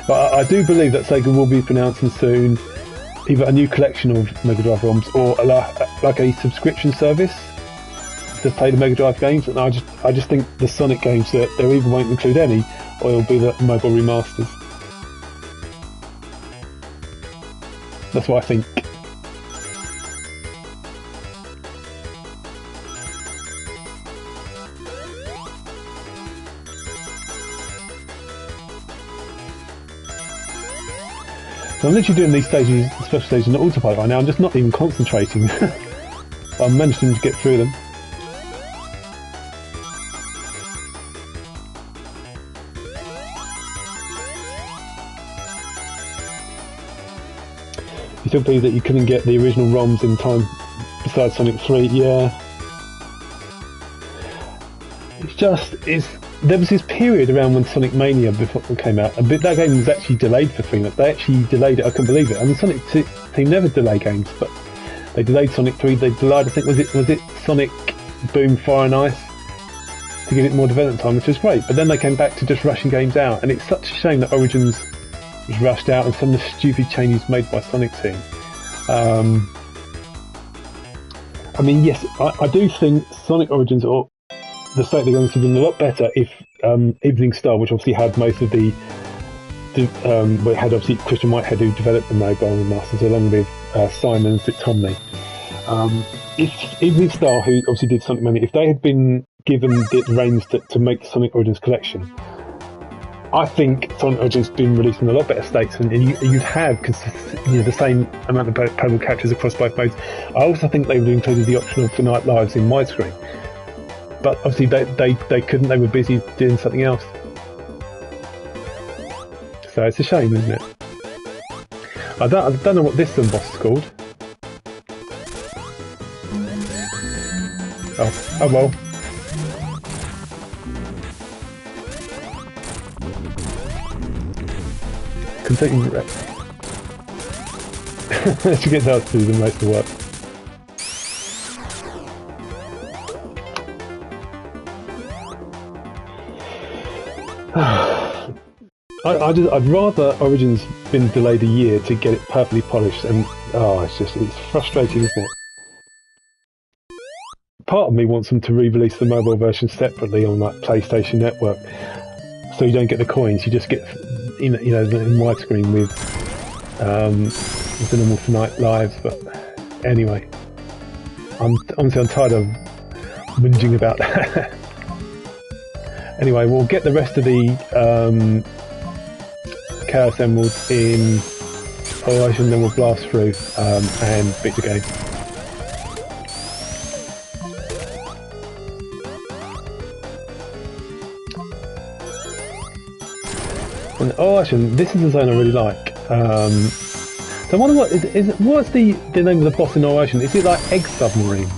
But I do believe that Sega will be pronouncing soon either a new collection of Mega Drive ROMs or like a subscription service to play the Mega Drive games. And I just think the Sonic games, that they either won't include any, or it'll be the mobile remasters. That's what I think. So I'm literally doing these stages, special stages on autopilot right now. I'm just not even concentrating. I'm managing to get through them. You still believe that you couldn't get the original ROMs in time besides Sonic 3? Yeah. There was this period around when Sonic Mania before it came out, and that game was actually delayed for 3 months. They actually delayed it, I couldn't believe it. I mean, Sonic team never delay games, but they delayed Sonic 3, they delayed, I think, was it Sonic Boom Fire and Ice, to give it more development time, which was great. But then they came back to just rushing games out, and it's such a shame that Origins was rushed out and some of the stupid changes made by Sonic team. I mean, yes, I do think Sonic Origins, or the state they're going to have been a lot better if Evening Star, which obviously had most of the well, it had obviously Christian Whitehead, who developed the mobile remasters, along with Simon Fitztomney. If Evening Star, who obviously did Sonic Mania, if they had been given the reins to make the Sonic Origins collection, I think Sonic Origins has been released in a lot better states, and you'd have the same amount of playable characters across both modes. I also think they would have included the option of Finite Lives in widescreen. But obviously they couldn't, they were busy doing something else. So it's a shame, isn't it? I don't know what this boss is called. Oh well. Completely wrecked. She gets out to do the most of the work. I'd rather Origins been delayed a year to get it perfectly polished, and it's frustrating, isn't it? Part of me wants them to re-release the mobile version separately on like PlayStation Network, so you don't get the coins. You just get in widescreen with the normal Finite Lives. But anyway, I'm tired of whinging about that. Anyway, we'll get the rest of the Chaos Emeralds in Ocean, then we'll blast through and beat the game. And Ocean, this is the zone I really like. So I wonder what's the name of the boss in Ocean? Is it like Egg Submarine?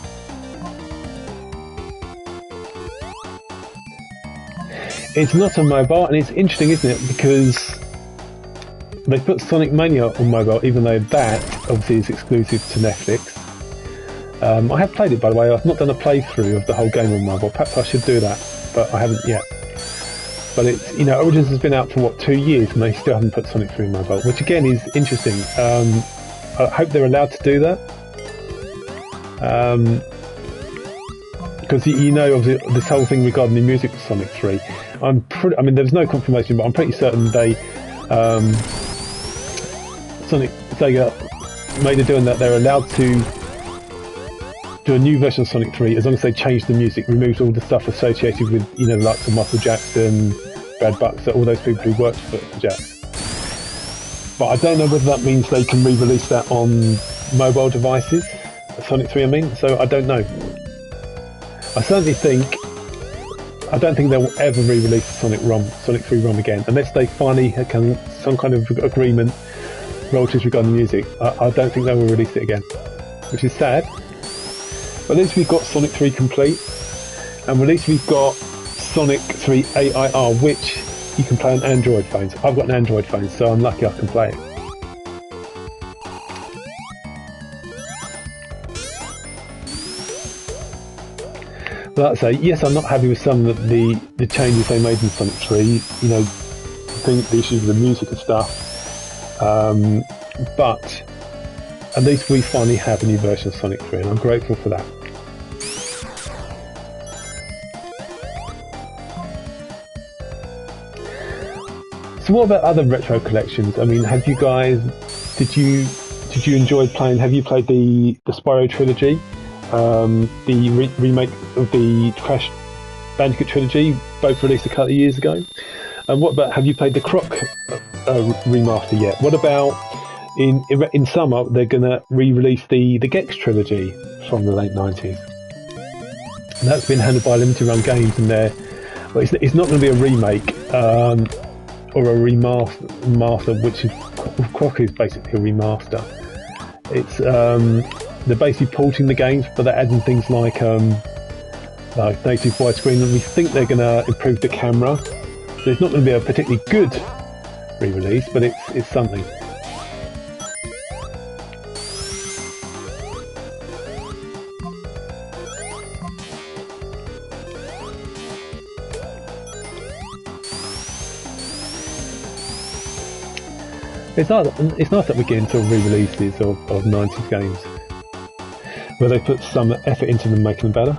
It's not on mobile, and it's interesting, isn't it? Because they put Sonic Mania on mobile, even though that obviously is exclusive to Netflix. I have played it, by the way. I've not done a playthrough of the whole game on mobile. Perhaps I should do that, but I haven't yet. But it's, Origins has been out for 2 years, and they still haven't put Sonic 3 on mobile, which again is interesting. I hope they're allowed to do that. because you know obviously this whole thing regarding the music of Sonic 3. I mean, there's no confirmation, but I'm pretty certain Sega made a deal that they're allowed to do a new version of Sonic 3 as long as they change the music, removes all the stuff associated with, you know, the likes of Michael Jackson, Brad Buxer, all those people who worked for Jack. But I don't know whether that means they can re-release that on mobile devices, Sonic 3 I mean, so I don't know. I don't think they'll ever re-release Sonic 3 ROM again, unless they finally have some kind of agreement, royalties regarding the music. I don't think they will release it again, which is sad. But at least we've got Sonic 3 complete, and at least we've got Sonic 3 AIR, which you can play on Android phones. I've got an Android phone, so I'm lucky I can play it. But like I say, yes, I'm not happy with some of the changes they made in Sonic 3. You know, I think the issues with the music and stuff. But at least we finally have a new version of Sonic 3, and I'm grateful for that. So what about other retro collections? I mean, did you enjoy playing, have you played the Spyro trilogy? The remake of the Crash Bandicoot trilogy, both released a couple of years ago? And what about, have you played the Croc remaster yet? What about, in summer, they're going to re-release the Gex trilogy from the late 90s. And that's been handled by Limited Run Games, and it's not going to be a remake, or a remaster, which is Croc is basically a remaster. It's they're basically porting the games, but they're adding things like native widescreen, and we think they're going to improve the camera. So it's not going to be a particularly good re-release, but it's something. It's nice that we're getting sort of re-releases of 90s games, where they put some effort into them making them better.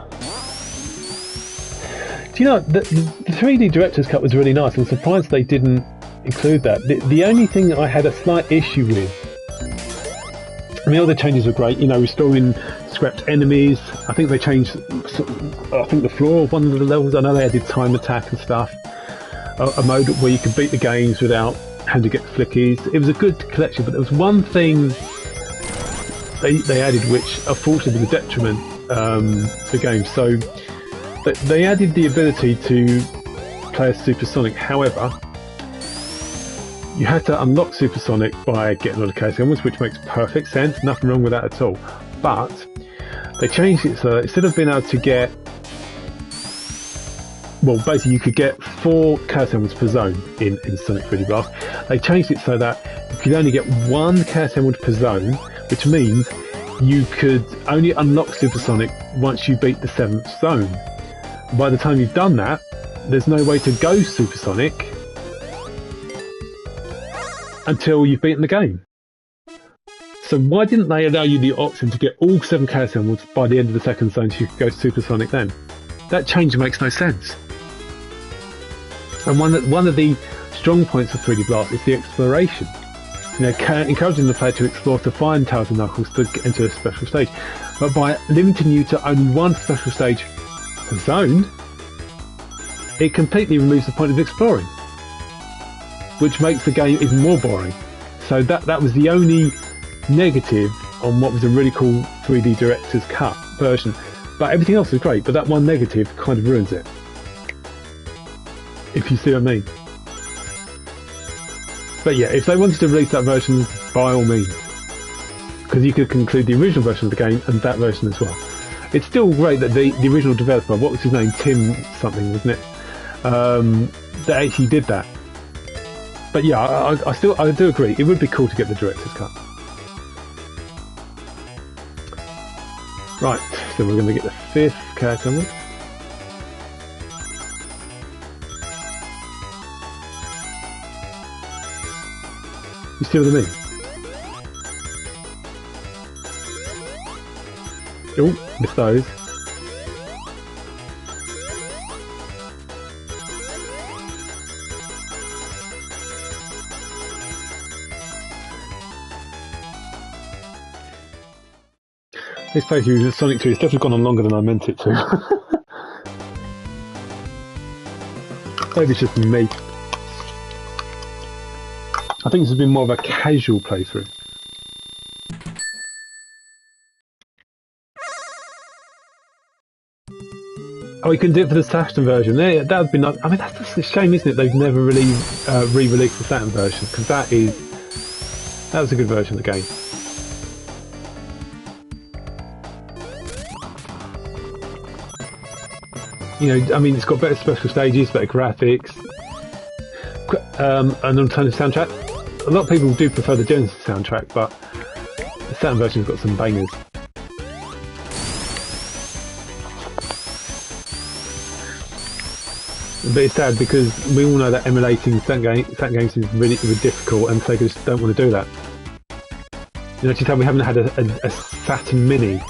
Do you know, the 3D Director's Cut was really nice. I'm surprised they didn't include that. The only thing I had a slight issue with, I mean, all the changes were great, you know, restoring scrapped enemies. I think they changed, the floor of one of the levels. I know they added time attack and stuff. A mode where you could beat the games without having to get flickies. It was a good collection, but there was one thing they added which unfortunately was a detriment to the game. So they added the ability to play as Supersonic. However, you had to unlock Supersonic by getting all the case elements, which makes perfect sense. Nothing wrong with that at all. But they changed it so that instead of being able to get, well, basically you could get 4 Chaos Emeralds per zone in Sonic 3D Blast. They changed it so that you could only get 1 Chaos Emerald per zone, which means you could only unlock Supersonic once you beat the 7th zone. By the time you've done that, there's no way to go Supersonic until you've beaten the game. So why didn't they allow you the option to get all 7 Chaos Emeralds by the end of the 2nd zone so you could go Supersonic then? That change makes no sense. And one of the strong points of 3D Blast is the exploration. You know, encouraging the player to explore to find Tails and Knuckles to get into a special stage. But by limiting you to only 1 special stage per zone, it completely removes the point of exploring, which makes the game even more boring. So that was the only negative on what was a really cool 3D Director's Cut version. But everything else is great, but that one negative kind of ruins it, if you see what I mean. But yeah, if they wanted to release that version, by all means, because you could include the original version of the game and that version as well. It's still great that the original developer, what was his name, Tim something, wasn't it, that actually did that. But yeah, I do agree, it would be cool to get the Director's Cut. Right, so we're going to get the 5th Chaos Emerald. You see what I mean? Oh, missed those. This playthrough with Sonic 2 has definitely gone on longer than I meant it to. Maybe it's just me. I think this has been more of a casual playthrough. Oh, we can do it for the Saturn version. Yeah, that would be nice. I mean, that's just a shame, isn't it? They've never really re-released the Saturn version, because that was a good version of the game. You know, I mean, it's got better special stages, better graphics, an alternative soundtrack. A lot of people do prefer the Genesis soundtrack, but the Saturn version's got some bangers. But it's sad because we all know that emulating Saturn games is really difficult, and Sega just don't want to do that. You know, just how we haven't had a Saturn Mini.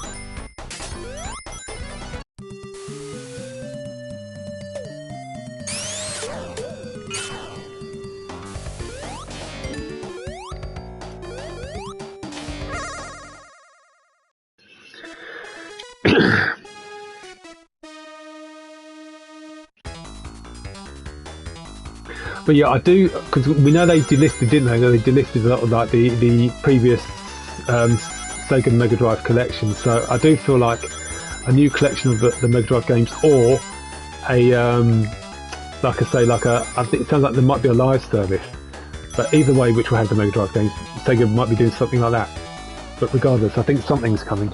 But yeah, I do, because we know they delisted, didn't they? They delisted a lot of like the previous Sega Mega Drive collection. So I do feel like a new collection of the Mega Drive games, or a like I say, I think it sounds like there might be a live service. But either way, which will have the Mega Drive games, Sega might be doing something like that. But regardless, I think something's coming.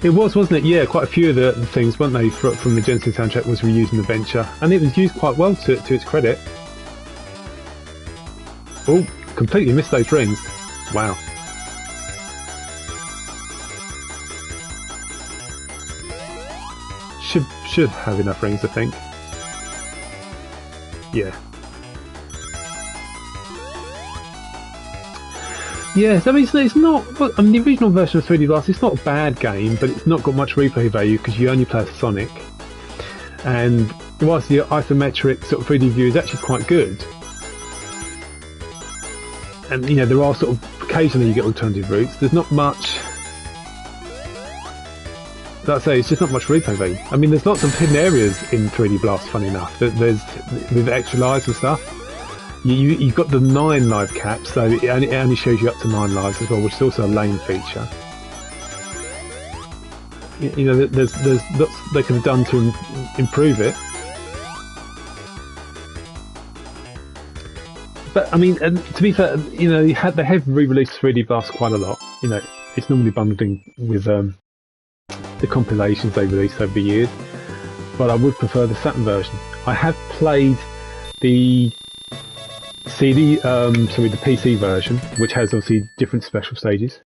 It was, wasn't it? Yeah, quite a few of the things, weren't they, from the Genesis soundtrack was reused in the Venture, and it was used quite well to its credit. Oh, completely missed those rings. Wow. Should have enough rings, I think. Yeah. Yes, I mean, it's not. I mean, the original version of 3D Blast, it's not a bad game, but it's not got much replay value because you only play as Sonic. And whilst the isometric sort of 3D view is actually quite good, and you know, there are sort of occasionally you get alternative routes. There's not much. Like I say, it's just not much replay value. I mean, there's lots of hidden areas in 3D Blast. Funny enough, there's with extra lives and stuff. You've got the 9 live caps, so it only shows you up to 9 lives as well, which is also a lane feature. You know, there's lots they could have done to improve it. But I mean, to be fair, you know, they have re-released 3D Blast quite a lot. You know, it's normally bundled in with the compilations they released over the years. But I would prefer the Saturn version. I have played the the PC version, which has obviously different special stages,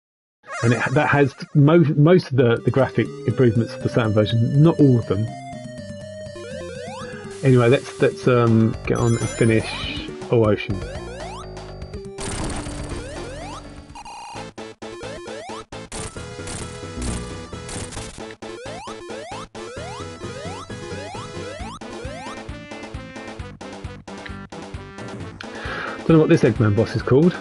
and that has most of the graphic improvements of the Saturn version, not all of them. Anyway, let's get on and finish Ocean. Don't know what this Eggman boss is called.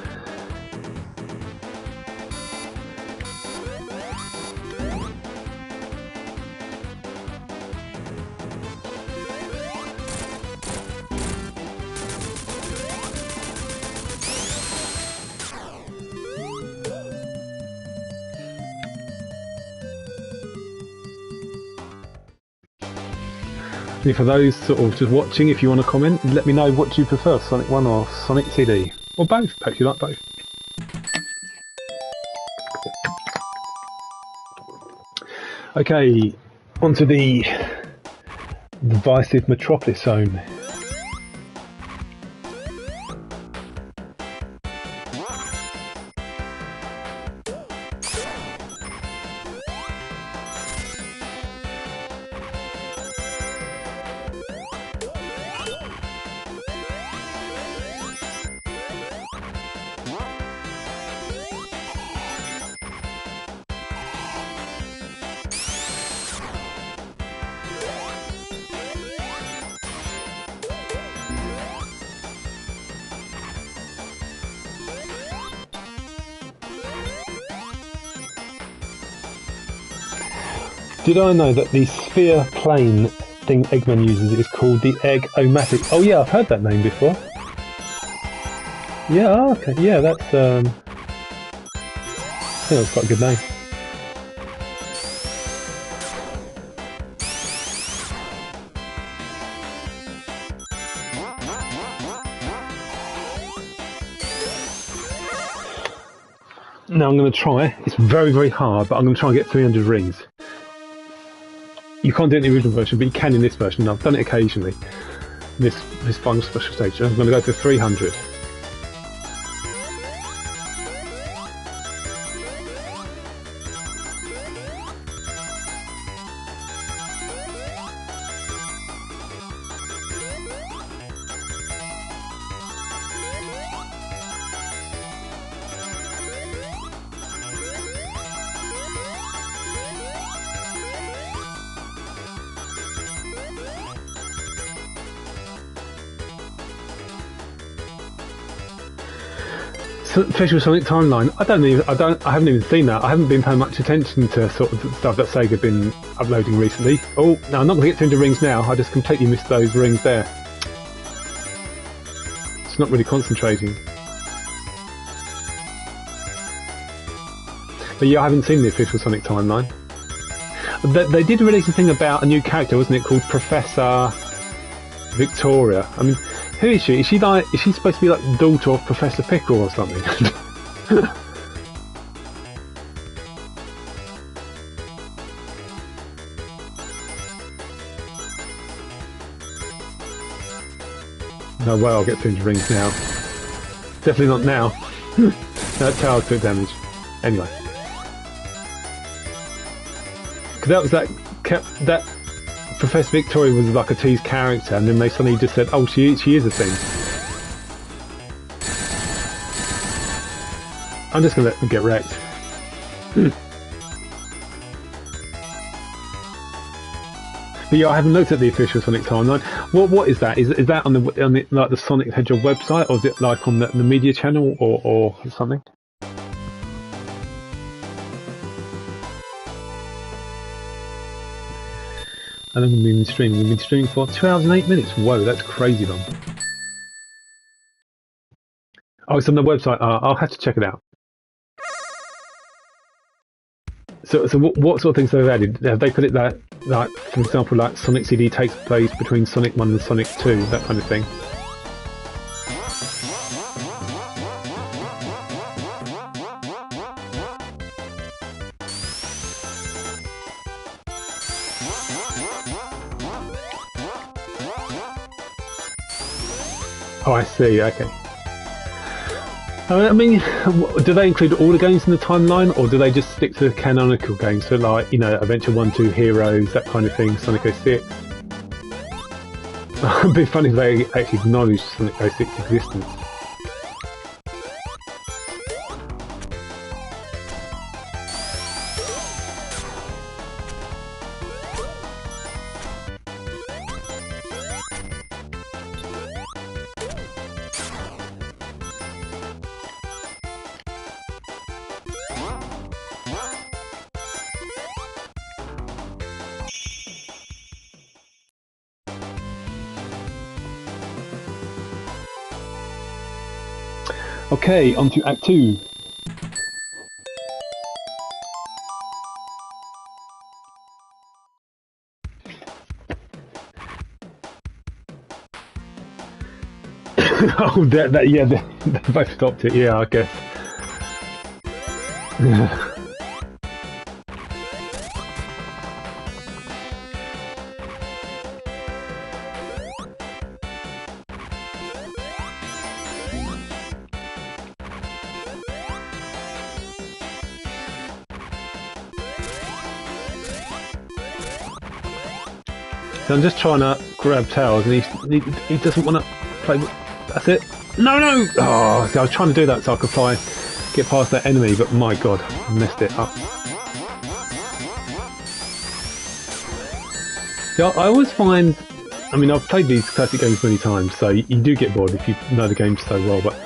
And for those sort of just watching, if you want to comment, let me know what do you prefer, Sonic 1 or Sonic CD? Or both, perhaps you like both. Okay, onto the divisive Metropolis zone. Did I know that the sphere plane thing Eggman uses is called the Egg-O-Matic? Oh yeah, I've heard that name before. Yeah, oh, okay, yeah, that's I think that's quite a good name. Now I'm going to try. It's very, very hard, but I'm going to try and get 300 rings. You can't do it in the original version, but you can in this version. I've done it occasionally. This final special stage. I'm going to go for 300. Official Sonic timeline. I haven't even seen that. I haven't been paying much attention to sort of stuff that Sega have been uploading recently. Oh, no, I'm not going to get 200 rings now. I just completely missed those rings there. It's not really concentrating. But yeah, I haven't seen the official Sonic timeline. They did release a thing about a new character, wasn't it, called Professor Victoria. I mean, who is she? Is she supposed to be like the daughter of Professor Pickle or something? No way I'll get 200 rings now. Definitely not now. That tower took damage. Anyway. Because that was that Professor Victoria was like a teased character, and then they suddenly just said, "Oh, she is a thing." I'm just gonna let them get wrecked. But yeah, I haven't looked at the official Sonic timeline. What is that? Is that on the like the Sonic Hedgehog website, or is it like on the media channel or something? How long have we been streaming? We've been streaming for 2 hours and 8 minutes. Whoa, that's crazy long. Oh, it's on the website. I'll have to check it out. So what sort of things they've added? Have they put it that, like, for example, like Sonic CD takes place between Sonic 1 and Sonic 2, that kind of thing? Oh, I see, okay. I mean, do they include all the games in the timeline, or do they just stick to the canonical games? So like, you know, Adventure 1, 2, Heroes, that kind of thing, Sonic 06? It'd be funny if they actually acknowledged Sonic 06's existence. Okay, on to Act 2. Oh, yeah, they both stopped it, yeah, I guess. So I'm just trying to grab towers, and he doesn't want to play with... That's it. No, no! Oh, see, I was trying to do that so I could get past that enemy, but my god, I messed it up. See, I always find... I mean, I've played these classic games many times, so you do get bored if you know the game so well, but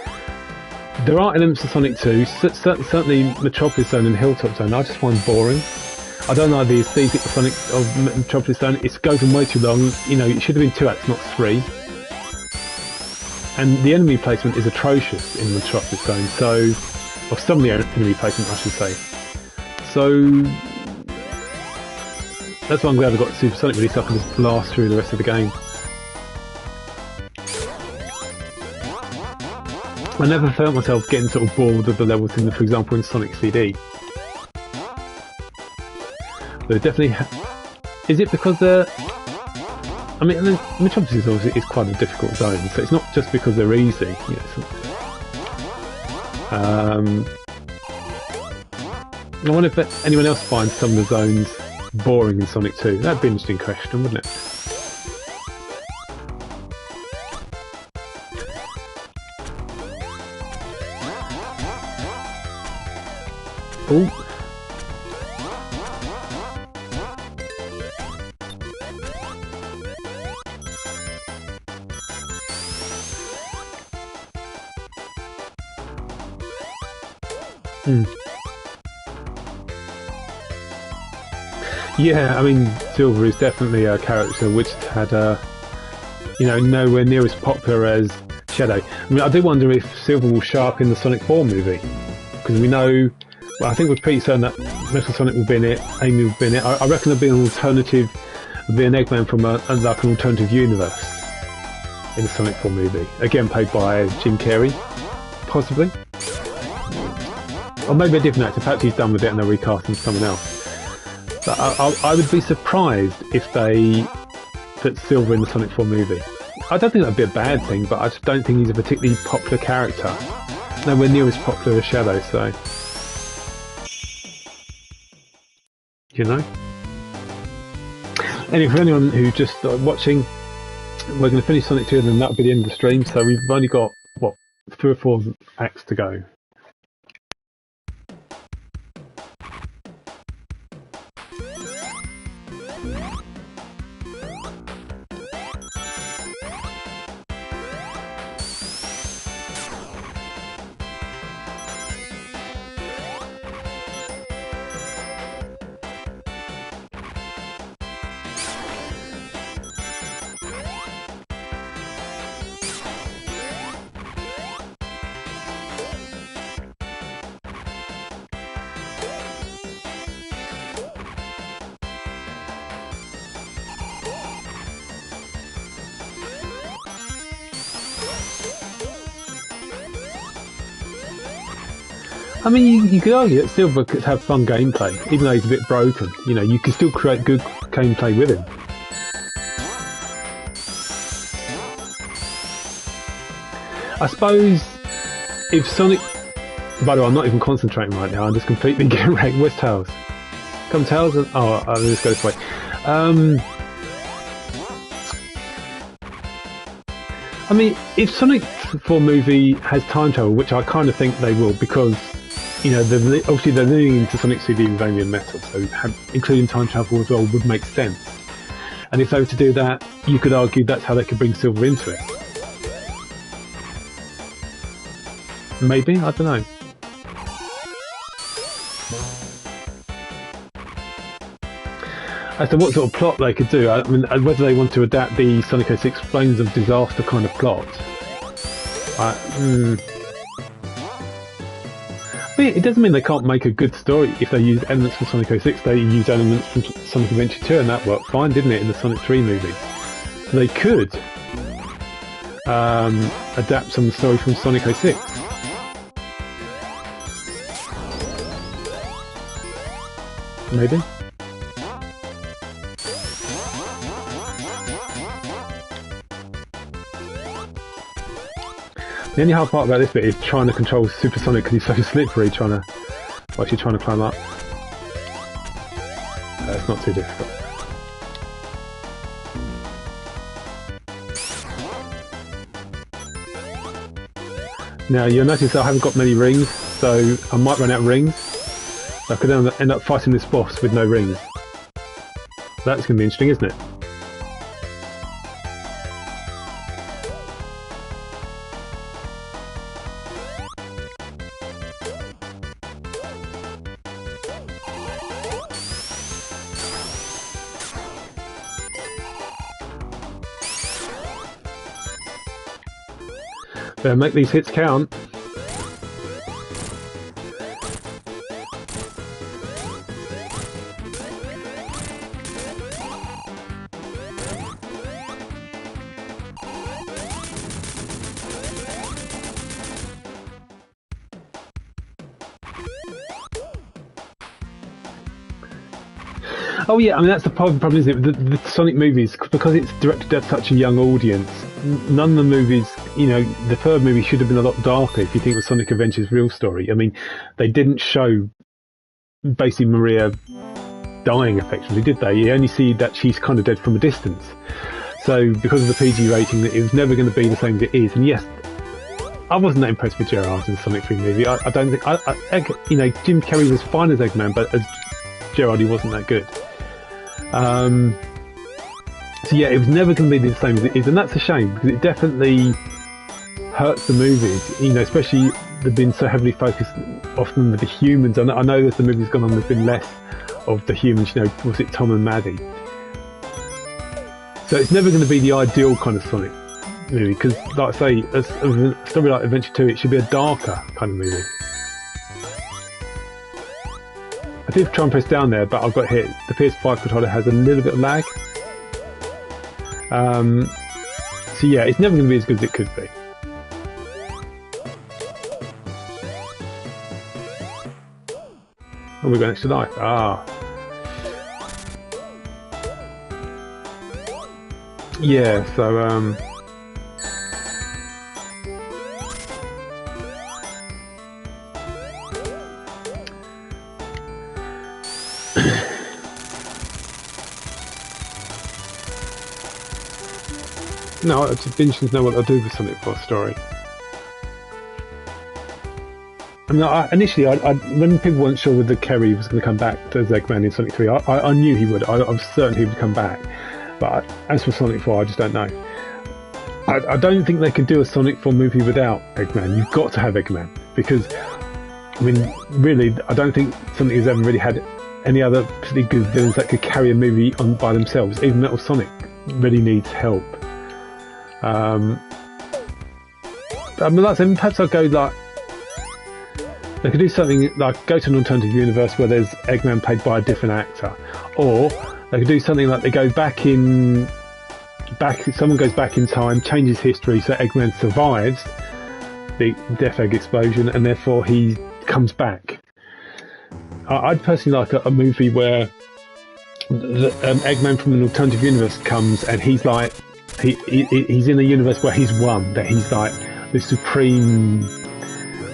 there are elements of Sonic 2, certainly Metropolis Zone and Hilltop Zone, I just find boring. I don't know the aesthetic of Sonic of Metropolis Zone. It goes on way too long. You know, it should have been 2 acts, not 3. And the enemy placement is atrocious in Metropolis Zone. So, or some of the enemy placement, I should say. So that's why I'm glad I got Super Sonic released. I can just blast through the rest of the game. I never felt myself getting sort of bored of the levels in, for example, in Sonic CD. But it definitely is it because I mean, Metropolis is obviously is quite a difficult zone, so it's not just because they're easy. You know, I wonder if anyone else finds some of the zones boring in Sonic 2. That'd be an interesting question, wouldn't it? Oh. Yeah, I mean, Silver is definitely a character which had, you know, nowhere near as popular as Shadow. I mean, I do wonder if Silver will show up in the Sonic 4 movie, because we know, well, I think we're pretty certain that Metal Sonic will be in it, Amy will be in it. I reckon there'll be an alternative, there'll be an Eggman from like an alternative universe in the Sonic 4 movie, again played by Jim Carrey, possibly. Or maybe a different actor, perhaps he's done with it and they're recasting someone else. But I would be surprised if they put Silver in the Sonic 4 movie. I don't think that'd be a bad thing, but I just don't think he's a particularly popular character. Nowhere near as popular as Shadow, so... You know? Anyway, for anyone who's just started watching, we're going to finish Sonic 2 and then that'll be the end of the stream, so we've only got, what, 3 or 4 acts to go. I mean, you could argue that Silver could have fun gameplay, even though he's a bit broken. You know, you can still create good gameplay with him. I suppose if Sonic... By the way, I'm not even concentrating right now, I'm just completely getting wrecked. Where's Tails? Come Tails? Oh, let's go this way. I mean, if Sonic 4 movie has time travel, which I kind of think they will, because... You know, obviously they're leaning into Sonic CD with only metal, so including time travel as well would make sense. And if they were to do that, you could argue that's how they could bring Silver into it. Maybe, I don't know. As to what sort of plot they could do, I mean, whether they want to adapt the Sonic 06 Flames of Disaster kind of plot. It doesn't mean they can't make a good story if they use elements from Sonic 06. They use elements from Sonic Adventure 2 and that worked fine, didn't it, in the Sonic 3 movie? So they could adapt some of the story from Sonic 06. Maybe? The only hard part about this bit is trying to control Super Sonic because he's so slippery, actually trying to climb up. It's not too difficult. Now you'll notice I haven't got many rings, so I might run out of rings. I could end up fighting this boss with no rings. That's going to be interesting, isn't it? Better make these hits count. Oh yeah, I mean that's the problem, isn't it? The Sonic movies, because it's directed at such a young audience. None of the movies, you know, the third movie should have been a lot darker if you think of Sonic Adventure's real story. I mean, they didn't show basically Maria dying effectively, did they? You only see that she's kind of dead from a distance. So because of the PG rating, it was never going to be the same as it is. And yes, I wasn't that impressed with Gerard in the Sonic 3 movie. I don't think, you know, Jim Carrey was fine as Eggman, but as Gerard, he wasn't that good. So yeah, it was never going to be the same as it is, and that's a shame because it definitely hurts the movies. You know, especially they've been so heavily focused often with the humans. I know as the movie's gone on, there's been less of the humans. You know, was it Tom and Maddie? So it's never going to be the ideal kind of Sonic movie because, like I say, a story like Adventure 2, it should be a darker kind of movie. I did try and press down there, but I got hit. The PS5 controller has a little bit of lag. So yeah, it's never going to be as good as it could be. Oh, we've got extra life. Ah. Yeah, so no, it's just interesting to know what they'll do with Sonic 4 story. I mean, initially, when people weren't sure whether Kerry was going to come back as Eggman in Sonic 3, I knew he would. I was certain he would come back. But as for Sonic 4, I just don't know. I don't think they could do a Sonic 4 movie without Eggman. You've got to have Eggman. Because, I mean, really, I don't think Sonic has ever really had any other particularly good villains that could carry a movie on by themselves. Even Metal Sonic really needs help. I mean, like, perhaps I'll go like they could do something like go to an alternative universe where there's Eggman played by a different actor, or they could do something like they go someone goes back in time, changes history, so Eggman survives the Death Egg explosion, and therefore he comes back. I'd personally like a movie where Eggman from an alternative universe comes, and he's like. He's in a universe where he's won, that he's like the supreme,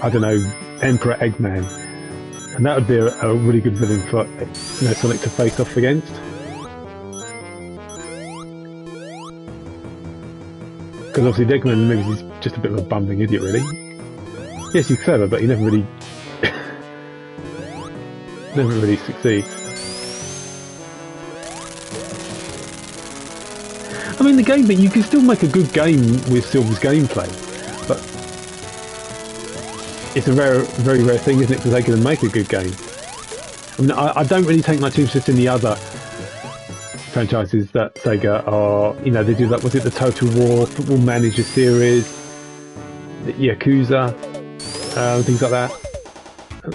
I don't know, Emperor Eggman, and that would be a really good villain for Sonic to face off against. Because obviously the Eggman in the movies is just a bit of a bumbling idiot, really. Yes, he's clever, but he never really, never really succeeds. I mean, the game, but you can still make a good game with Silver's gameplay, but it's a very rare thing, isn't it, to take it and make a good game. I mean, I don't really take much interest in the other franchises that Sega are, you know, they do that, was it the Total War, Football Manager series, the Yakuza, things like that.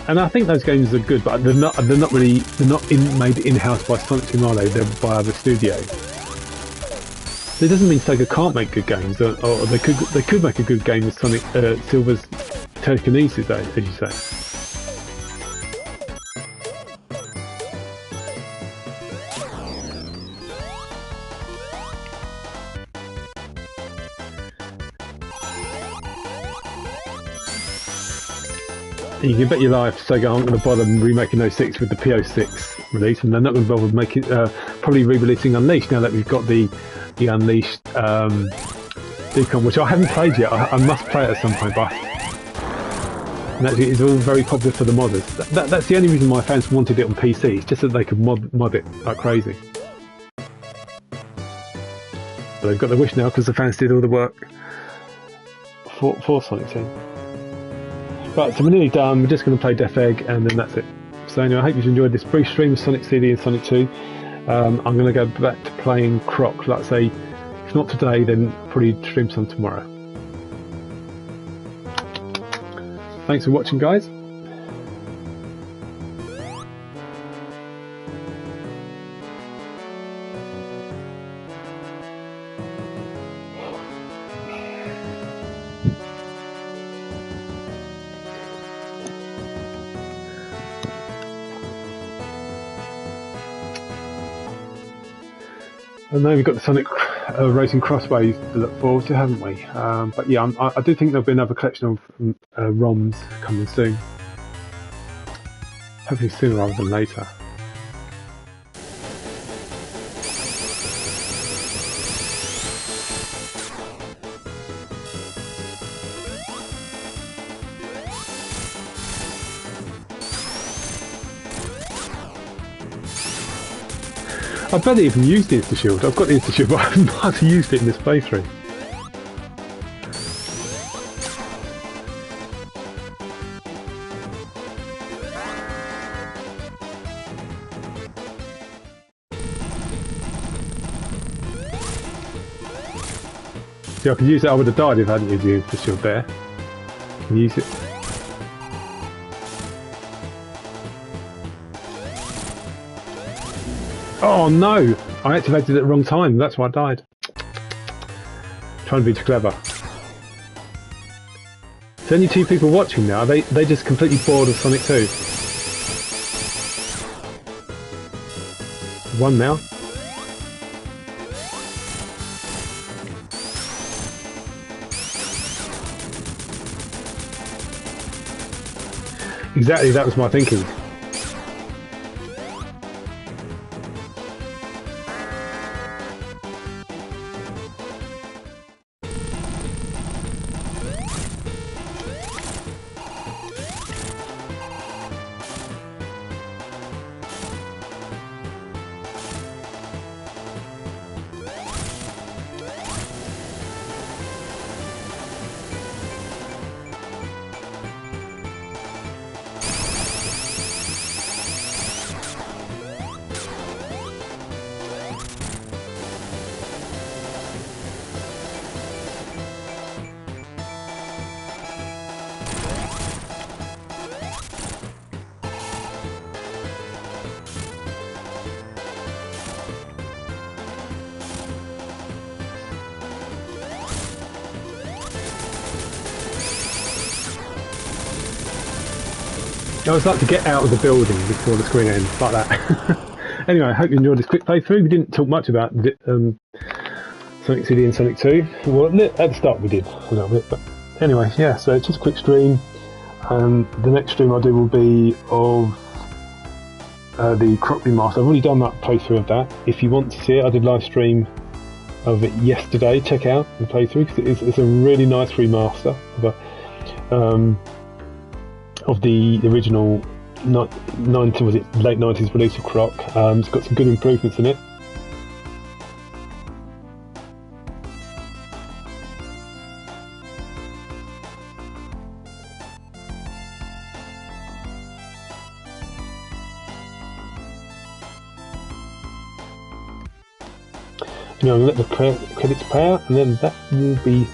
And I think those games are good, but they're not made in-house by Sonic Team, are they? They're by other studios. It doesn't mean Sega can't make good games, or they could make a good game with Sonic Silver's telekinesis, as you say. You can bet your life Sega aren't going to bother remaking 06 with the PO6 release, and they're not going to bother making probably re-releasing Unleashed now that we've got the Unleashed decom, which I haven't played yet. I must play it at some point, but and actually it's all very popular for the modders. That's the only reason my fans wanted it on PC. It's just that they could mod it like crazy. But they've got their wish now because the fans did all the work for Sonic 2. Right, so we're nearly done. We're just going to play Death Egg and then that's it. So anyway, I hope you've enjoyed this brief stream of Sonic CD and Sonic 2. I'm going to go back to playing Croc. Like I say, if not today, then probably stream some tomorrow. Thanks for watching, guys. I know we've got the Sonic Racing Crossways to look forward to, haven't we? But yeah, I do think there'll be another collection of ROMs coming soon. Hopefully sooner rather than later. I've barely even used the Insta Shield. I've got the Insta Shield, but I've not used it in this playthrough. See, I could use it. I would have died if I hadn't used the Insta Shield there. Can you use it? Oh no! I activated it at the wrong time, that's why I died. Trying to be too clever. There's only 2 people watching now, they just completely bored of Sonic 2. 1 now. Exactly, that was my thinking. I always like to get out of the building before the screen ends, like that. Anyway, I hope you enjoyed this quick playthrough. We didn't talk much about Sonic CD and Sonic 2. Well, at the start we did a little bit, but anyway, yeah, so it's just a quick stream. The next stream I'll do will be of the Crop Remaster. I've already done that playthrough of that. If you want to see it, I did live stream of it yesterday. Check out the playthrough, because it's a really nice remaster of the original late 90s release of Croc. It's got some good improvements in it. I'm going to let the credits play out, and then that will be